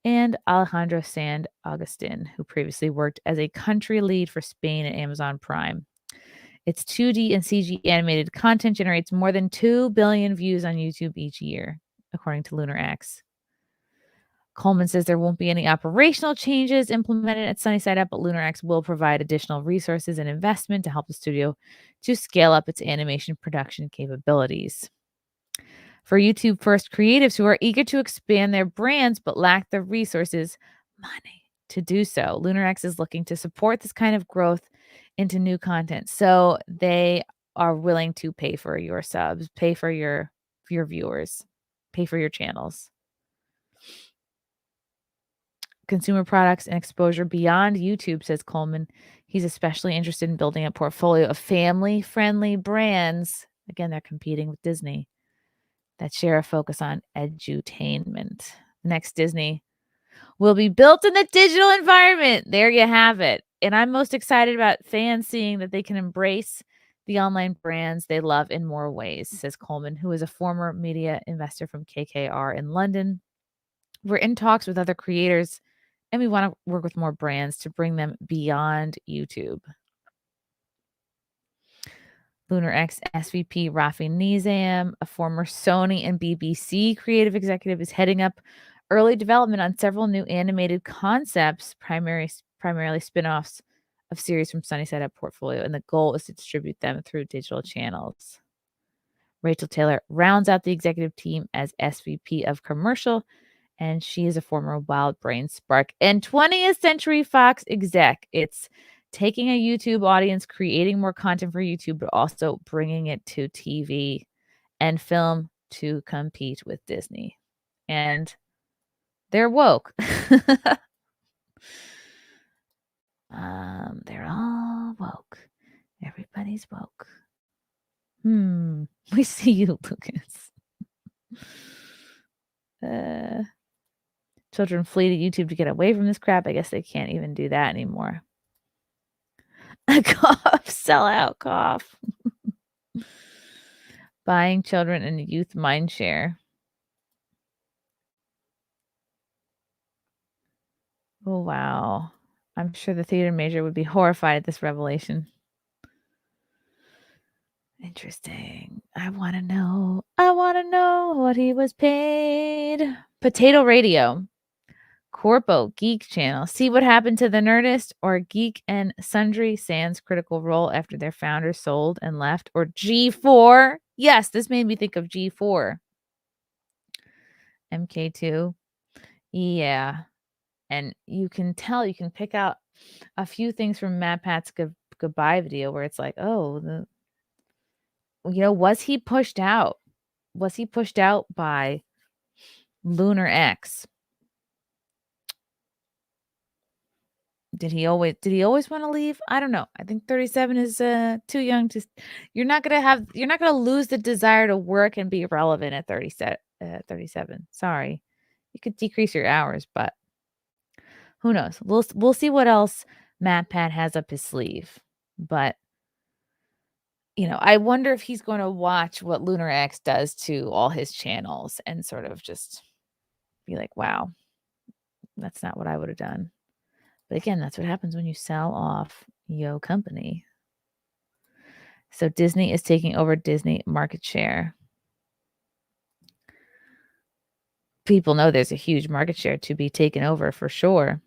and Alejandro San Agustin, who previously worked as a country lead for Spain at Amazon Prime. Its 2D and CG animated content generates more than 2 billion views on YouTube each year, according to Lunar X. Coleman says there won't be any operational changes implemented at Sunnyside Up, but Lunar X will provide additional resources and investment to help the studio to scale up its animation production capabilities. For YouTube first creatives who are eager to expand their brands but lack the resources, money to do so, Lunar X is looking to support this kind of growth into new content. So they are willing to pay for your subs, pay for your viewers, pay for your channels. Consumer products and exposure beyond YouTube, says Coleman. He's especially interested in building a portfolio of family-friendly brands. Again, they're competing with Disney that share a focus on edutainment. Next Disney will be built in the digital environment. There you have it. And I'm most excited about fans seeing that they can embrace the online brands they love in more ways, says Coleman, who is a former media investor from KKR in London. We're in talks with other creators, and we want to work with more brands to bring them beyond YouTube. Lunar X SVP Rafi Nizam, a former Sony and BBC creative executive, is heading up early development on several new animated concepts, primarily spin-offs of series from Sunnyside Up portfolio, and the goal is to distribute them through digital channels. Rachel Taylor rounds out the executive team as SVP of Commercial, and she is a former Wild Brain Spark and 20th Century Fox exec. It's taking a YouTube audience, creating more content for YouTube, but also bringing it to TV and film to compete with Disney. And they're woke. They're all woke. Everybody's woke. We see you, Lucas. Children flee to YouTube to get away from this crap. I guess they can't even do that anymore. A cough, sellout cough. Buying children and youth mindshare. Oh, wow. I'm sure the theater major would be horrified at this revelation. Interesting. I want to know what he was paid. Potato Radio. Corpo Geek Channel. See what happened to the Nerdist, or Geek and Sundry Sans critical role after their founder sold and left, or G4. Yes, this made me think of G4. MK2. Yeah. And you can pick out a few things from MatPat's goodbye video where it's like, oh, was he pushed out? Was he pushed out by Lunar X? Did he always want to leave? I don't know. I think 37 is too young to. You're not gonna lose the desire to work and be relevant at 37. Sorry. You could decrease your hours, but who knows? We'll see what else MatPat has up his sleeve. But I wonder if he's going to watch what Lunar X does to all his channels and sort of just be like, wow, that's not what I would have done. But again, that's what happens when you sell off your company. So Disney is taking over Disney market share. People know there's a huge market share to be taken over for sure.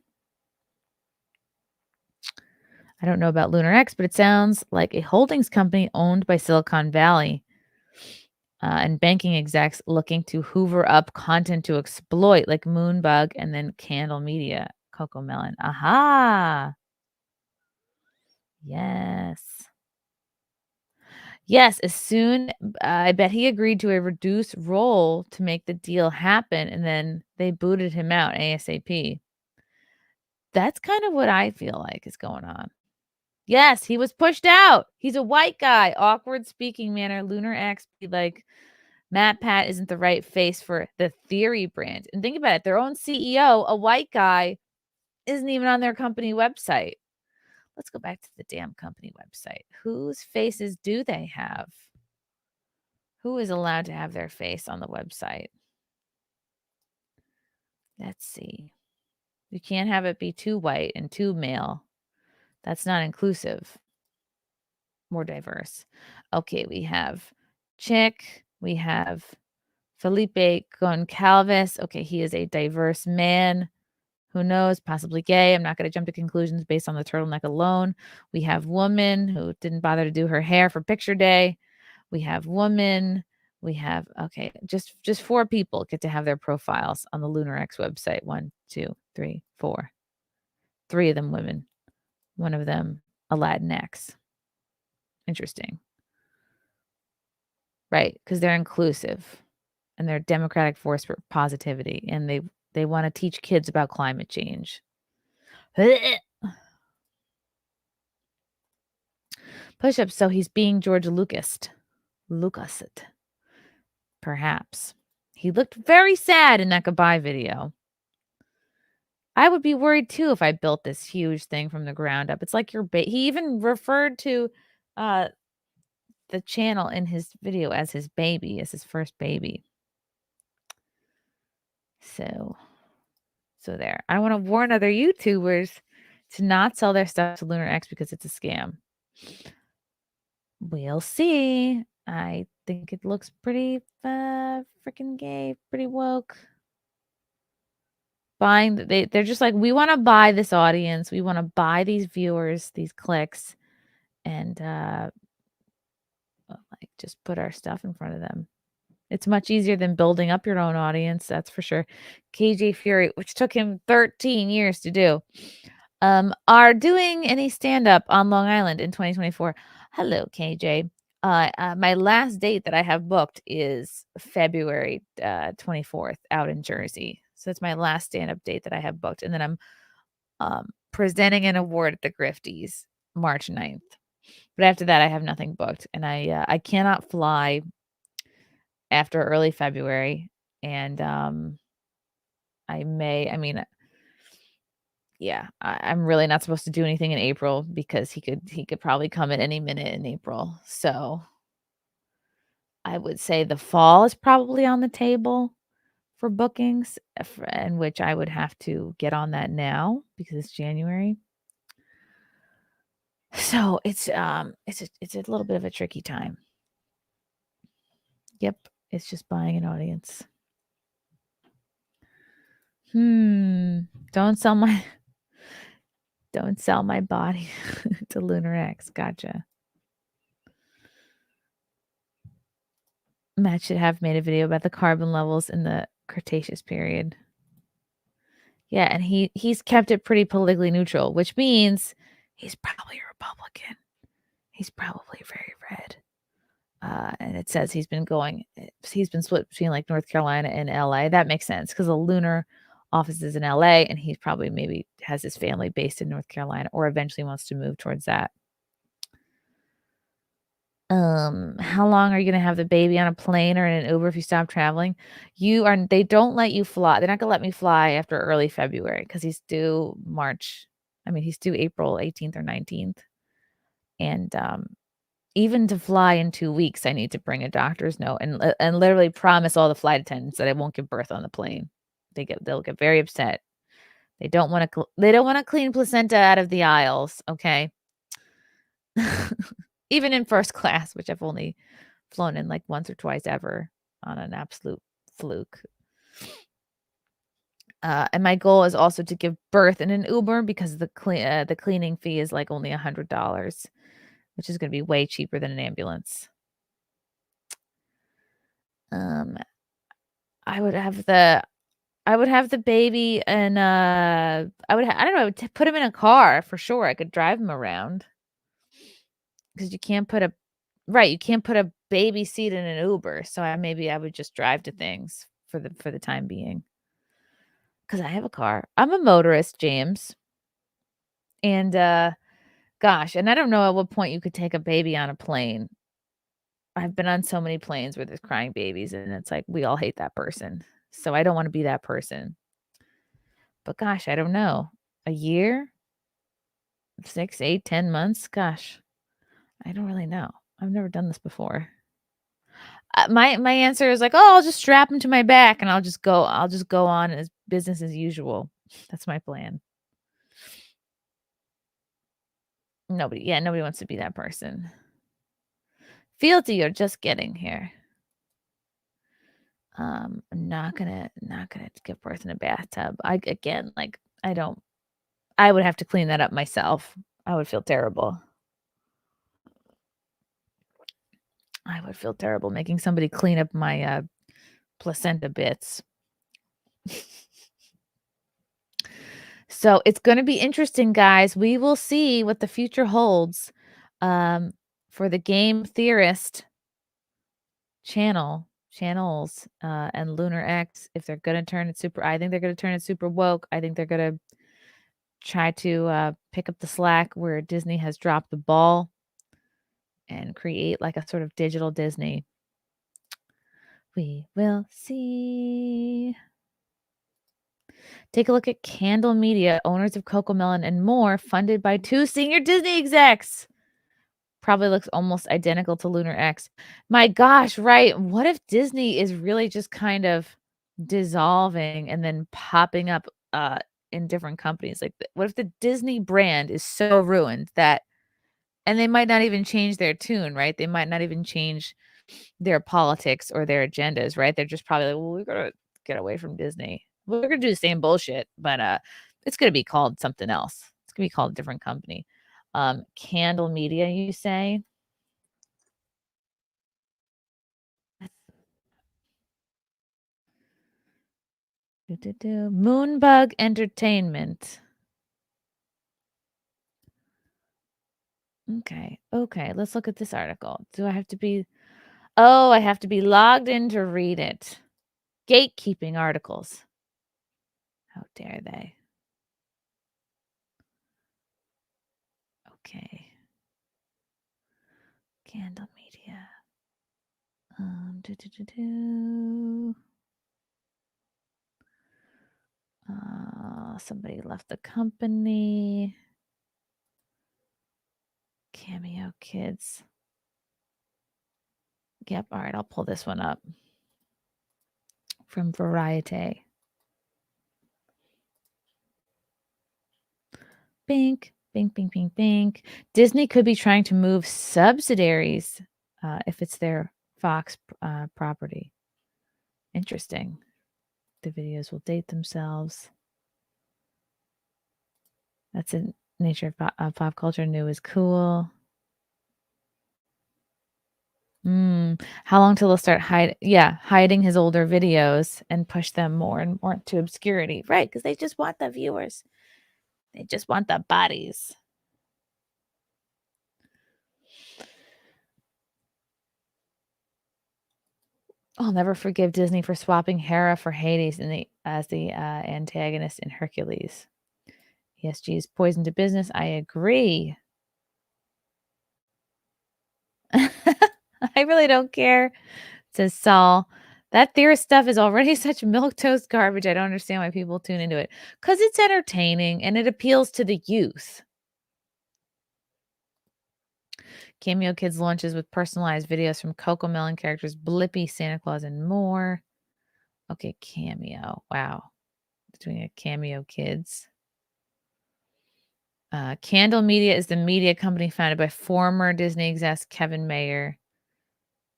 I don't know about Lunar X, but it sounds like a holdings company owned by Silicon Valley and banking execs looking to hoover up content to exploit, like Moonbug and then Candle Media, Coco Melon. Aha! Yes. Yes, as soon I bet he agreed to a reduced role to make the deal happen, and then they booted him out ASAP. That's kind of what I feel like is going on. Yes, he was pushed out. He's a white guy. Awkward speaking manner. Lunar X be like, MatPat isn't the right face for the Theory brand. And think about it. Their own CEO, a white guy, isn't even on their company website. Let's go back to the damn company website. Whose faces do they have? Who is allowed to have their face on the website? Let's see. You can't have it be too white and too male. That's not inclusive. More diverse. Okay, we have Chick. We have Felipe Goncalves. Okay, he is a diverse man. Who knows? Possibly gay. I'm not going to jump to conclusions based on the turtleneck alone. We have woman who didn't bother to do her hair for picture day. We have woman. We have, okay, just 4 people get to have their profiles on the Lunar X website. 1, 2, 3, 4. 3 of them women. 1 of them a Latinx. Interesting. Right, because they're inclusive and they're a democratic force for positivity, and they want to teach kids about climate change. Push-ups. So he's being George Lucas. Perhaps. He looked very sad in that goodbye video. I would be worried too if I built this huge thing from the ground up. It's like he even referred to the channel in his video as his baby, as his first baby. So there. I want to warn other YouTubers to not sell their stuff to Lunar X because it's a scam. We'll see. I think it looks pretty freaking gay, pretty woke. They're just like, we want to buy this audience. We want to buy these viewers, these clicks, and just put our stuff in front of them. It's much easier than building up your own audience, that's for sure. KJ Fury, which took him 13 years to do, are doing any stand-up on Long Island in 2024. Hello, KJ. My last date that I have booked is February 24th out in Jersey. So that's my last stand-up date that I have booked. And then I'm presenting an award at the Grifties March 9th. But after that, I have nothing booked. And I cannot fly after early February. And I'm really not supposed to do anything in April because he could probably come at any minute in April. So I would say the fall is probably on the table for bookings, in which I would have to get on that now because it's January. So it's a little bit of a tricky time. Yep, it's just buying an audience. Don't sell my body to Lunar X. Gotcha. Matt should have made a video about the carbon levels in the Cretaceous period. Yeah, and he's kept it pretty politically neutral, which means he's probably a Republican. He's probably very red. And it says he's been split between like North Carolina and LA. That makes sense because the Lunar office is in LA and he's probably maybe has his family based in North Carolina or eventually wants to move towards that. How long are you going to have the baby on a plane or in an Uber if you stop traveling? They don't let you fly. They're not going to let me fly after early February because he's due he's due April 18th or 19th. And, even to fly in 2 weeks, I need to bring a doctor's note and literally promise all the flight attendants that I won't give birth on the plane. They'll get very upset. They don't want to clean placenta out of the aisles, okay? Even in first class, which I've only flown in like once or twice ever on an absolute fluke. And my goal is also to give birth in an Uber because the cleaning fee is like only $100. Which is going to be way cheaper than an ambulance. I would have the baby and I would put him in a car for sure. I could drive him around because you can't put a baby seat in an Uber. So I would just drive to things for the time being. Because I have a car. I'm a motorist, James. And gosh, and I don't know at what point you could take a baby on a plane. I've been on so many planes where there's crying babies, and it's like we all hate that person. So I don't want to be that person. But gosh, I don't know. A year? 6, 8, 10 months? Gosh, I don't really know. I've never done this before. My answer is like, oh, I'll just strap him to my back and I'll just go on as business as usual. That's my plan. Nobody wants to be that person. Fealty, you're just getting here. I'm not gonna give birth in a bathtub. I would have to clean that up myself. I would feel terrible. I would feel terrible making somebody clean up my placenta bits. So it's going to be interesting, guys. We will see what the future holds for the Game Theorist channels and Lunar X. If they're going to turn it I think they're going to turn it super woke. I think they're going to try to pick up the slack where Disney has dropped the ball and create like a sort of digital Disney. We will see. Take a look at Candle Media, owners of Cocomelon and more, funded by 2 senior Disney execs. Probably looks almost identical to Lunar X. My gosh, right. What if Disney is really just kind of dissolving and then popping up in different companies? Like, what if the Disney brand is so ruined that, and they might not even change their tune, right? They might not even change their politics or their agendas, right? They're just probably like, well, we gotta get away from Disney. We're gonna do the same bullshit, but it's gonna be called something else. It's gonna be called a different company. Candle Media, you say? Moonbug Entertainment. Okay, let's look at this article. Do I have to be... Oh, I have to be logged in to read it. Gatekeeping articles. How dare they? Okay. Candle Media. Somebody left the company. Cameo Kids. Yep. All right. I'll pull this one up from Variety. Bink, bink, bink, bink, bink. Disney could be trying to move subsidiaries if it's their Fox property. Interesting. The videos will date themselves. That's in nature of pop culture. New is cool. How long till they'll start hiding his older videos and push them more and more to obscurity, right? Because they just want the viewers. They just want the bodies. I'll never forgive Disney for swapping Hera for Hades as the antagonist in Hercules. ESG is poison to business. I agree. I really don't care, says Saul. That Theorist stuff is already such milquetoast garbage. I don't understand why people tune into it. Because it's entertaining and it appeals to the youth. Cameo Kids launches with personalized videos from CoComelon characters, Blippi, Santa Claus, and more. Okay, Cameo. Wow. Doing a Cameo Kids. Candle Media is the media company founded by former Disney exec Kevin Mayer.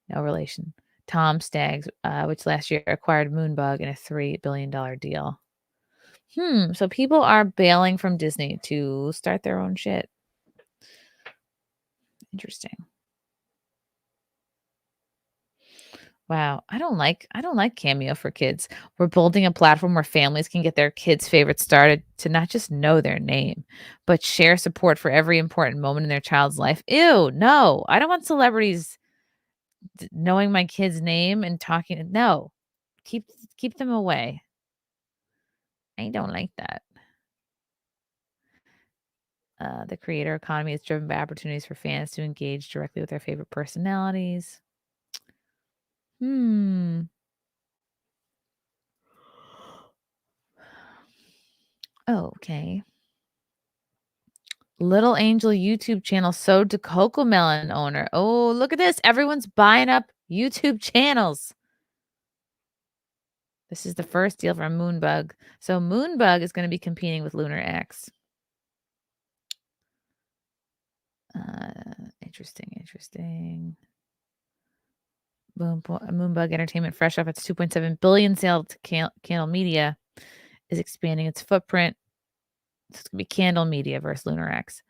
No relation. Tom Staggs, which last year acquired Moonbug in a $3 billion deal. So people are bailing from Disney to start their own shit. Interesting. Wow, I don't like Cameo for Kids. We're building a platform where families can get their kids' favorites started to not just know their name, but share support for every important moment in their child's life. Ew, no. I don't want celebrities knowing my kid's name and talking. No. Keep them away. I don't like that. The creator economy is driven by opportunities for fans to engage directly with their favorite personalities. Okay. Little Angel YouTube channel sold to CoComelon owner. Oh, look at this. Everyone's buying up YouTube channels. This is the first deal from Moonbug. So Moonbug is going to be competing with Lunar X. Interesting. Moonbug Entertainment, fresh off its $2.7 billion sale to Candle Media, is expanding its footprint. So it's going to be Candle Media versus Lunar X.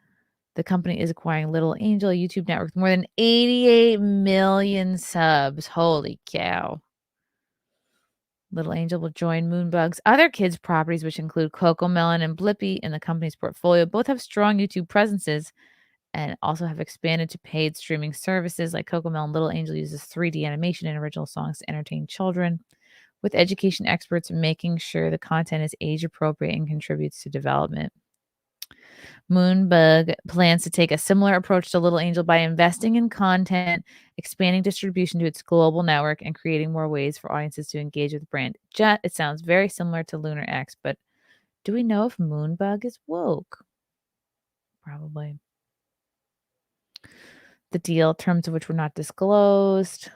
The company is acquiring Little Angel, a YouTube network with more than 88 million subs. Holy cow. Little Angel will join Moonbug's other kids' properties, which include CoComelon and Blippi in the company's portfolio. Both have strong YouTube presences and also have expanded to paid streaming services like CoComelon. Little Angel uses 3D animation and original songs to entertain children, with education experts making sure the content is age appropriate and contributes to development. Moonbug plans to take a similar approach to Little Angel by investing in content, expanding distribution to its global network, and creating more ways for audiences to engage with the brand. It sounds very similar to Lunar X, but do we know if Moonbug is woke? Probably. The deal, terms of which were not disclosed.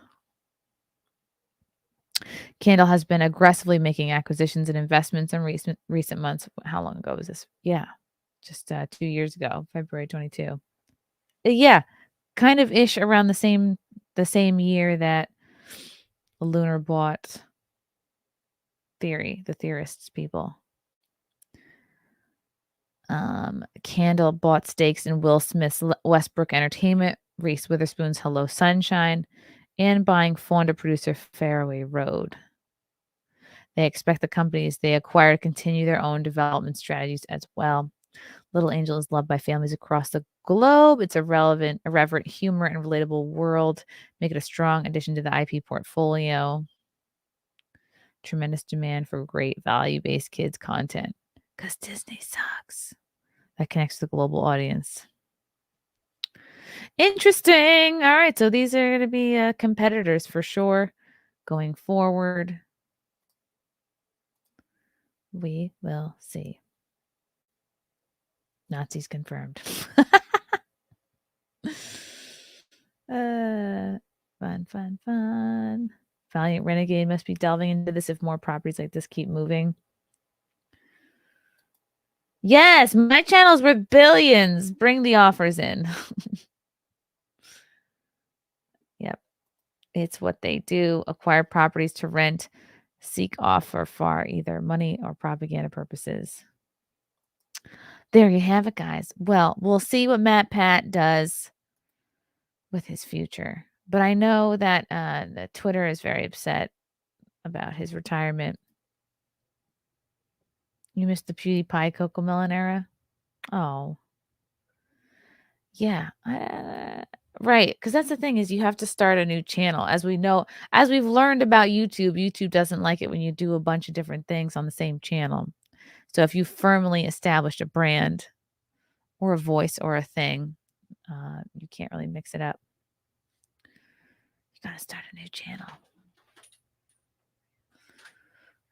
Candle has been aggressively making acquisitions and investments in recent months. How long ago was this? Yeah, just 2 years ago, February 22. Yeah, kind of ish around the same year that Lunar bought the Theorists people. Candle bought stakes in Will Smith's Westbrook Entertainment, Reese Witherspoon's Hello Sunshine, and buying Fonda producer Fairway Road. They expect the companies they acquire to continue their own development strategies as well. Little Angel is loved by families across the globe. It's irreverent humor and relatable world. Make it a strong addition to the IP portfolio. Tremendous demand for great value-based kids content. Because Disney sucks. That connects to the global audience. Interesting. All right. So these are going to be competitors for sure going forward. We will see. Nazis confirmed. Fun. Valiant Renegade must be delving into this if more properties like this keep moving. Yes, my channel's worth billions. Bring the offers in. Yep. It's what they do. Acquire properties to rent. Seek offer for either money or propaganda purposes. There you have it, guys. Well, we'll see what MattPat does with his future. But I know that the Twitter is very upset about his retirement. You missed the PewDiePie CoComelon era? Oh. Yeah. Right, because that's the thing is you have to start a new channel. As we know, as we've learned about YouTube, YouTube doesn't like it when you do a bunch of different things on the same channel. So if you firmly established a brand or a voice or a thing, you can't really mix it up. You gotta start a new channel.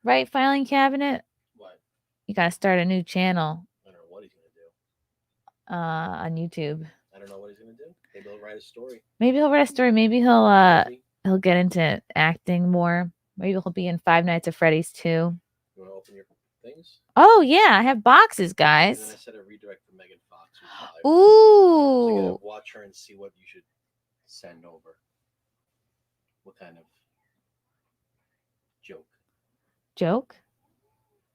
Right, filing cabinet? What? You gotta start a new channel I don't know what he's gonna do. on YouTube. I don't know what he's gonna do. Maybe he'll write a story. Maybe he'll write a story. Maybe he'll Maybe. he'll get into acting more. Maybe he'll be in Five Nights at Freddy's too. You want to open your things? Oh yeah, I have boxes, And then guys. I said a redirect for Megan Fox. who's live. Ooh. So you gotta watch her and see what you should send over. What kind of joke? Joke?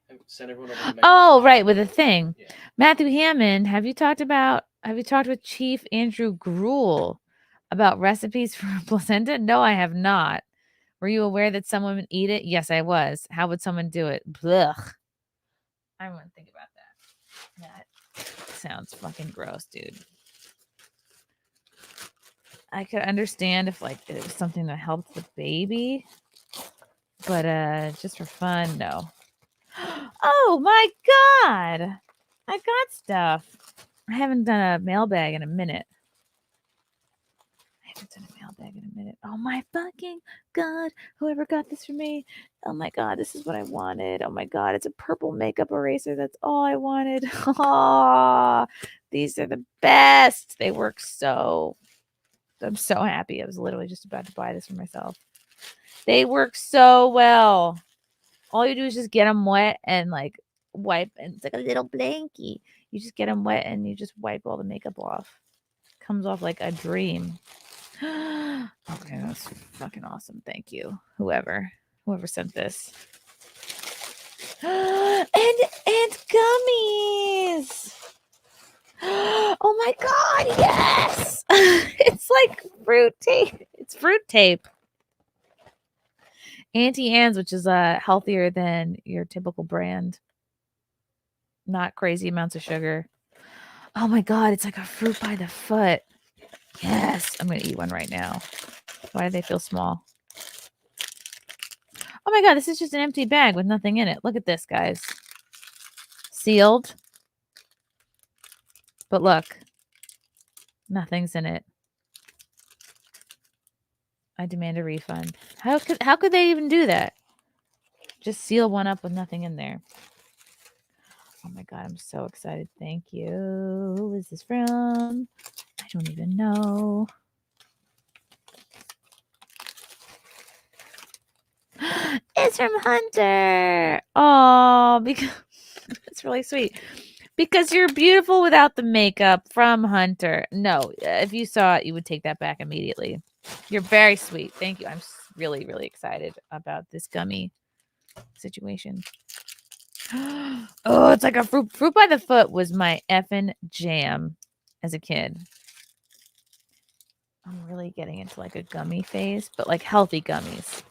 And send everyone over to Megan Oh, Fox. right, with a thing. Yeah. Matthew Hammond, have you talked with Chief Andrew Gruel about recipes for placenta? No, I have not. Were you aware that some women eat it? Yes, I was. How would someone do it? Blech. I want to think about that. That sounds fucking gross, dude. I could understand if like it was something that helped the baby, but just for fun, no. Oh my god! I got stuff. I haven't done a mailbag in a minute. Oh my fucking god! Whoever got this for me. Oh my god, this is what I wanted. Oh my god, it's a purple makeup eraser. That's all I wanted. Oh, these are the best. They work so. I'm so happy. I was literally just about to buy this for myself. They work so well. All you do is just get them wet and like wipe, and it's like a little blankie. You just get them wet and you just wipe all the makeup off. Comes off like a dream. Okay, that's fucking awesome. Thank you, whoever sent this. and gummies. Oh my god, yes! It's like fruit tape. It's fruit tape. Auntie Anne's, which is healthier than your typical brand. Not crazy amounts of sugar. Oh my god, it's like a fruit by the foot. Yes, I'm gonna eat one right now. Why do they feel small? Oh my god, this is just an empty bag with nothing in it. Look at this, guys. Sealed. But look, nothing's in it. I demand a refund. How could they even do that? Just seal one up with nothing in there. Oh my god, I'm so excited. Thank you. Who is this from? I don't even know. It's from Hunter. Oh, because it's really sweet. Because you're beautiful without the makeup, from Hunter. No, if you saw it, you would take that back immediately. You're very sweet. Thank you. I'm really, really excited about this gummy situation. Oh, it's like a fruit by the foot was my effing jam as a kid. I'm really getting into like a gummy phase, but like healthy gummies.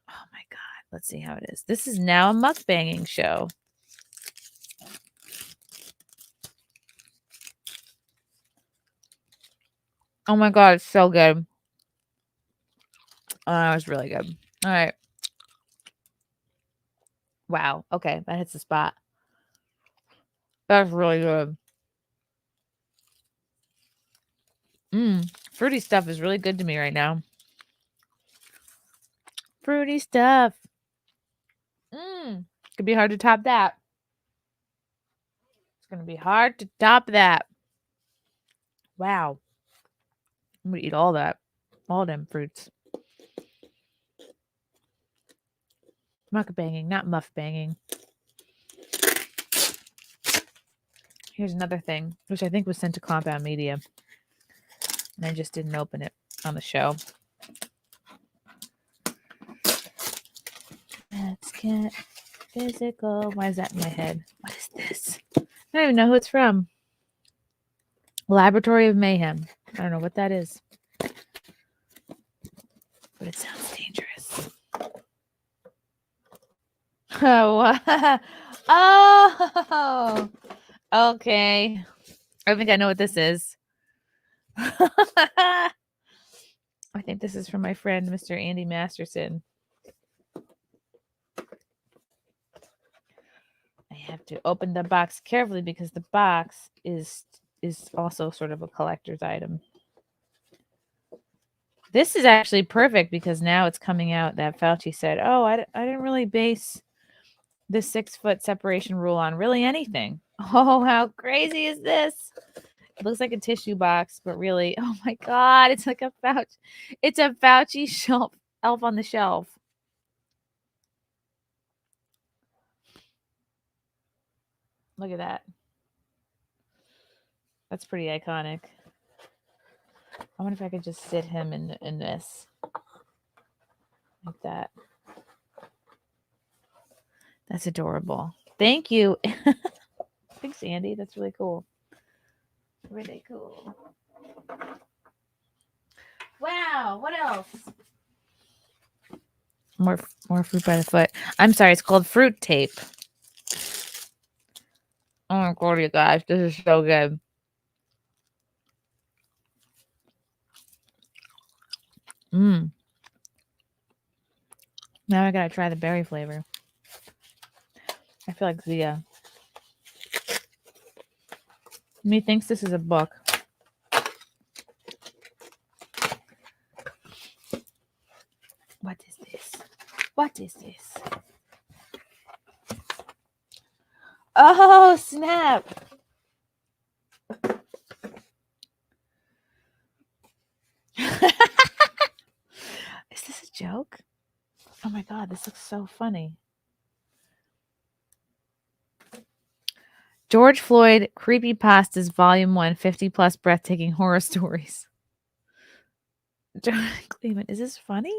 Oh my god. Let's see how it is. This is now a mukbanging show. Oh my god, it's so good. Oh, it was really good. All right. Wow. Okay, that hits the spot. That's really good. Fruity stuff is really good to me right now. Fruity stuff. Could be hard to top that. It's gonna be hard to top that. Wow. I'm gonna eat all that. All them fruits. Mukbanging, not muff banging. Here's another thing, which I think was sent to Compound Media. And I just didn't open it on the show. Let's get physical. Why is that in my head? What is this? I don't even know who it's from. Laboratory of Mayhem. I don't know what that is. But it sounds dangerous. Oh, okay. I think I know what this is. I think this is from my friend, Mr. Andy Masterson. I have to open the box carefully because the box is also sort of a collector's item. This is actually perfect because now it's coming out that Fauci said, oh, I didn't really base the 6-foot separation rule on really anything. Oh, how crazy is this? It looks like a tissue box, but really, oh my God, it's like a Fauci. It's a Fauci shelf, elf on the shelf. Look at that. That's pretty iconic. I wonder if I could just sit him in this. Like that. That's adorable. Thank you. Thanks, Andy. That's really cool. Really cool. Wow. What else? More fruit by the foot. I'm sorry. It's called fruit tape. Oh my God, you guys. This is so good. Now I gotta try the berry flavor. I feel like Zia. Me thinks this is a book. What is this? What is this? Oh, snap. Is this a joke? Oh my God, this looks so funny. George Floyd Creepypastas Volume 1, 50+ breathtaking horror stories. John Cleveland, is this funny?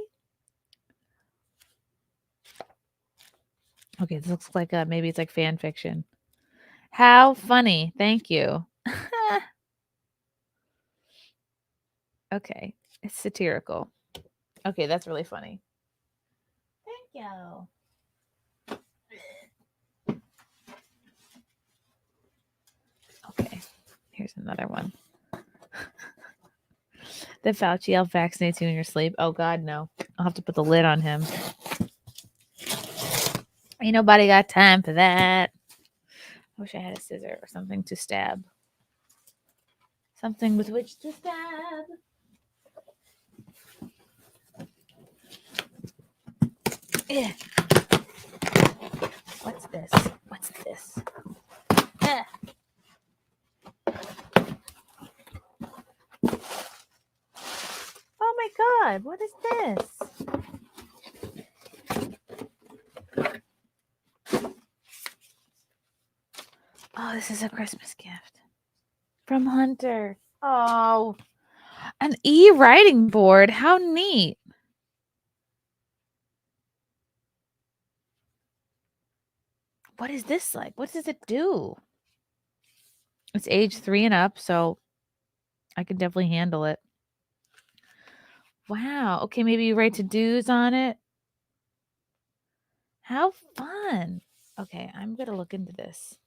Okay, this looks like maybe it's like fan fiction. How funny. Thank you. Okay, it's satirical. Okay, that's really funny. Thank you. Okay, here's another one. The Fauci elf vaccinates you in your sleep. Oh God, no. I'll have to put the lid on him. Ain't nobody got time for that. I wish I had a scissor or something to stab. Something with which to stab. Eh. What's this? What's this? Eh. Oh my God, what is this? Oh, this is a Christmas gift from Hunter. Oh, an e-writing board. How neat. What is this like? What does it do? It's age 3 and up, so I can definitely handle it. Wow. Okay, maybe you write to-dos on it. How fun. Okay, I'm going to look into this.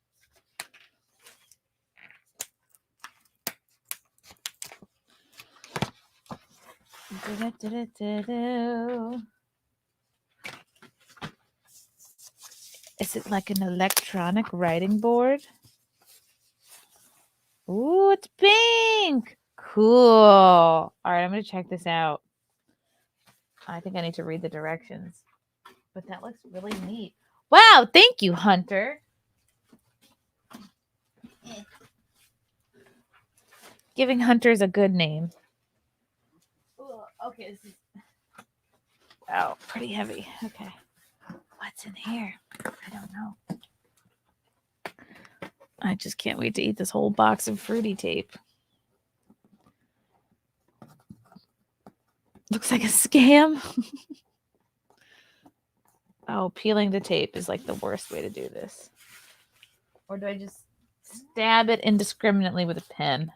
Is it like an electronic writing board? Ooh, it's pink. Cool. All right, I'm going to check this out. I think I need to read the directions. But that looks really neat. Wow, thank you, Hunter. Giving Hunters a good name. Ooh, okay, this is pretty heavy. Okay. What's in here? I don't know. I just can't wait to eat this whole box of fruity tape. Looks like a scam. Oh, peeling the tape is like the worst way to do this. Or do I just stab it indiscriminately with a pen?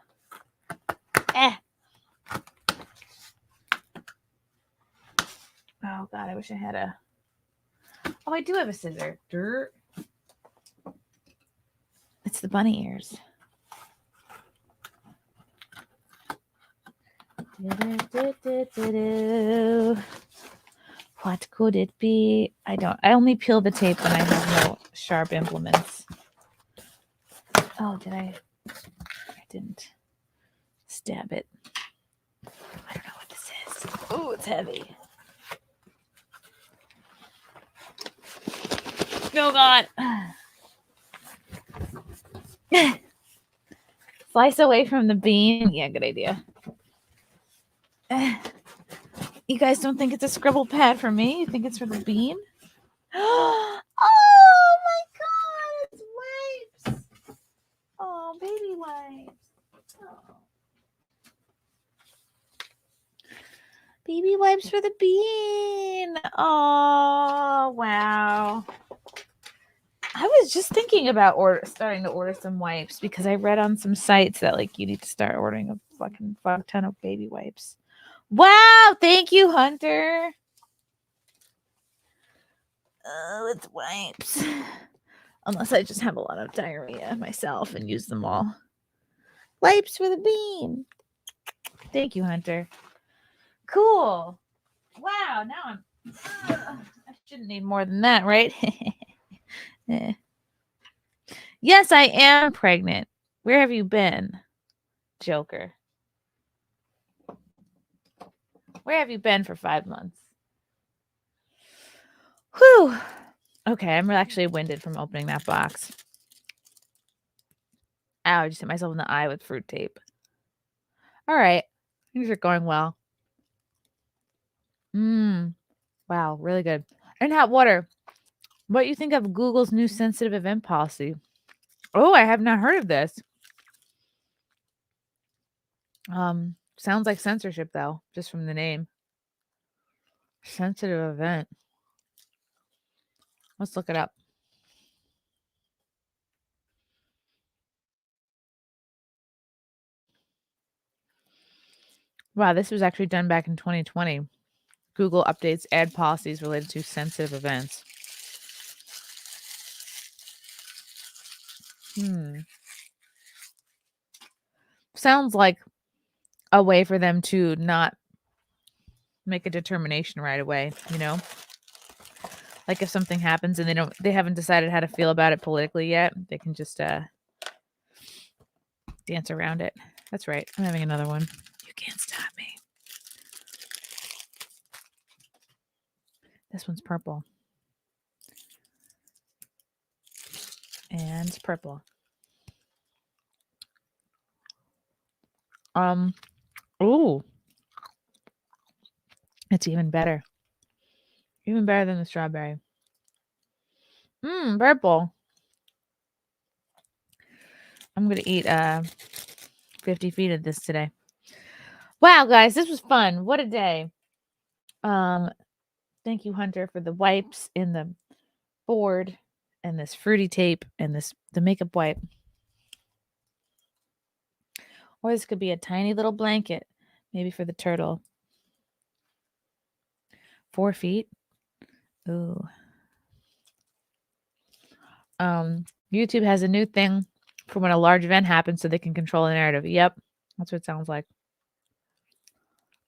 Oh, God, I wish I had a... Oh, I do have a scissor. Dirt. It's the bunny ears. What could it be? I only peel the tape when I have no sharp implements. Oh, did I? I didn't stab it. I don't know what this is. Oh, it's heavy. Oh, God. Slice away from the bean. Yeah, good idea. You guys don't think it's a scribble pad for me? You think it's for the bean? Oh my God, it's wipes. Oh, baby wipes. Oh. Baby wipes for the bean. Oh, wow. I was just thinking about starting to order some wipes because I read on some sites that like you need to start ordering a fucking fuck ton of baby wipes. Wow, thank you, Hunter. Oh, it's wipes. Unless I just have a lot of diarrhea myself and use them all. Wipes for the bean. Thank you, Hunter. Cool. Wow, now I shouldn't need more than that, right? Yes, I am pregnant. Where have you been, Joker? Where have you been for 5 months? Whew. Okay, I'm actually winded from opening that box. Ow, I just hit myself in the eye with fruit tape. All right. Things are going well. Wow, really good. And hot water. What do you think of Google's new sensitive event policy? Oh, I have not heard of this. Sounds like censorship, though, just from the name. Sensitive event. Let's look it up. Wow, this was actually done back in 2020. Google updates ad policies related to sensitive events. Sounds like a way for them to not make a determination right away, you know? Like if something happens and they haven't decided how to feel about it politically yet, they can just dance around it. That's right. I'm having another one. You can't stop me. This one's purple. And it's purple. Ooh. It's even better. Even better than the strawberry. Purple. I'm going to eat 50 feet of this today. Wow, guys, this was fun. What a day. Thank you, Hunter, for the wipes and the board and this fruity tape and the makeup wipe. Or this could be a tiny little blanket, maybe for the turtle. 4 feet. Ooh. YouTube has a new thing for when a large event happens so they can control the narrative. Yep. That's what it sounds like.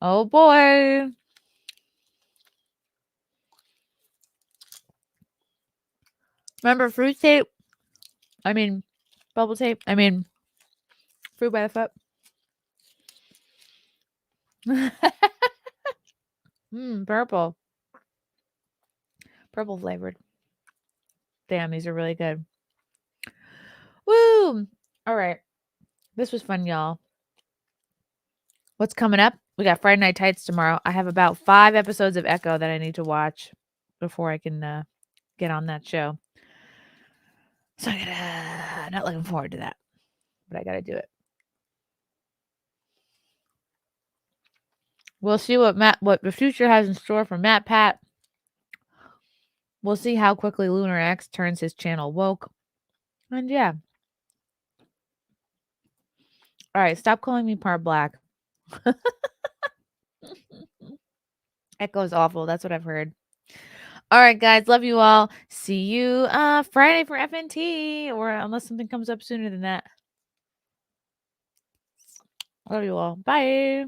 Oh boy. Remember fruit tape? I mean, bubble tape. I mean, fruit by the foot. Purple. Purple flavored. Damn, these are really good. Woo! All right. This was fun, y'all. What's coming up? We got Friday Night Tights tomorrow. I have about 5 episodes of Echo that I need to watch before I can get on that show. So I'm not looking forward to that, but I got to do it. We'll see what the future has in store for MattPat. We'll see how quickly Lunar X turns his channel woke. And yeah. All right, stop calling me part black. Echo's awful. That's what I've heard. All right, guys. Love you all. See you Friday for FNT, or unless something comes up sooner than that. Love you all. Bye.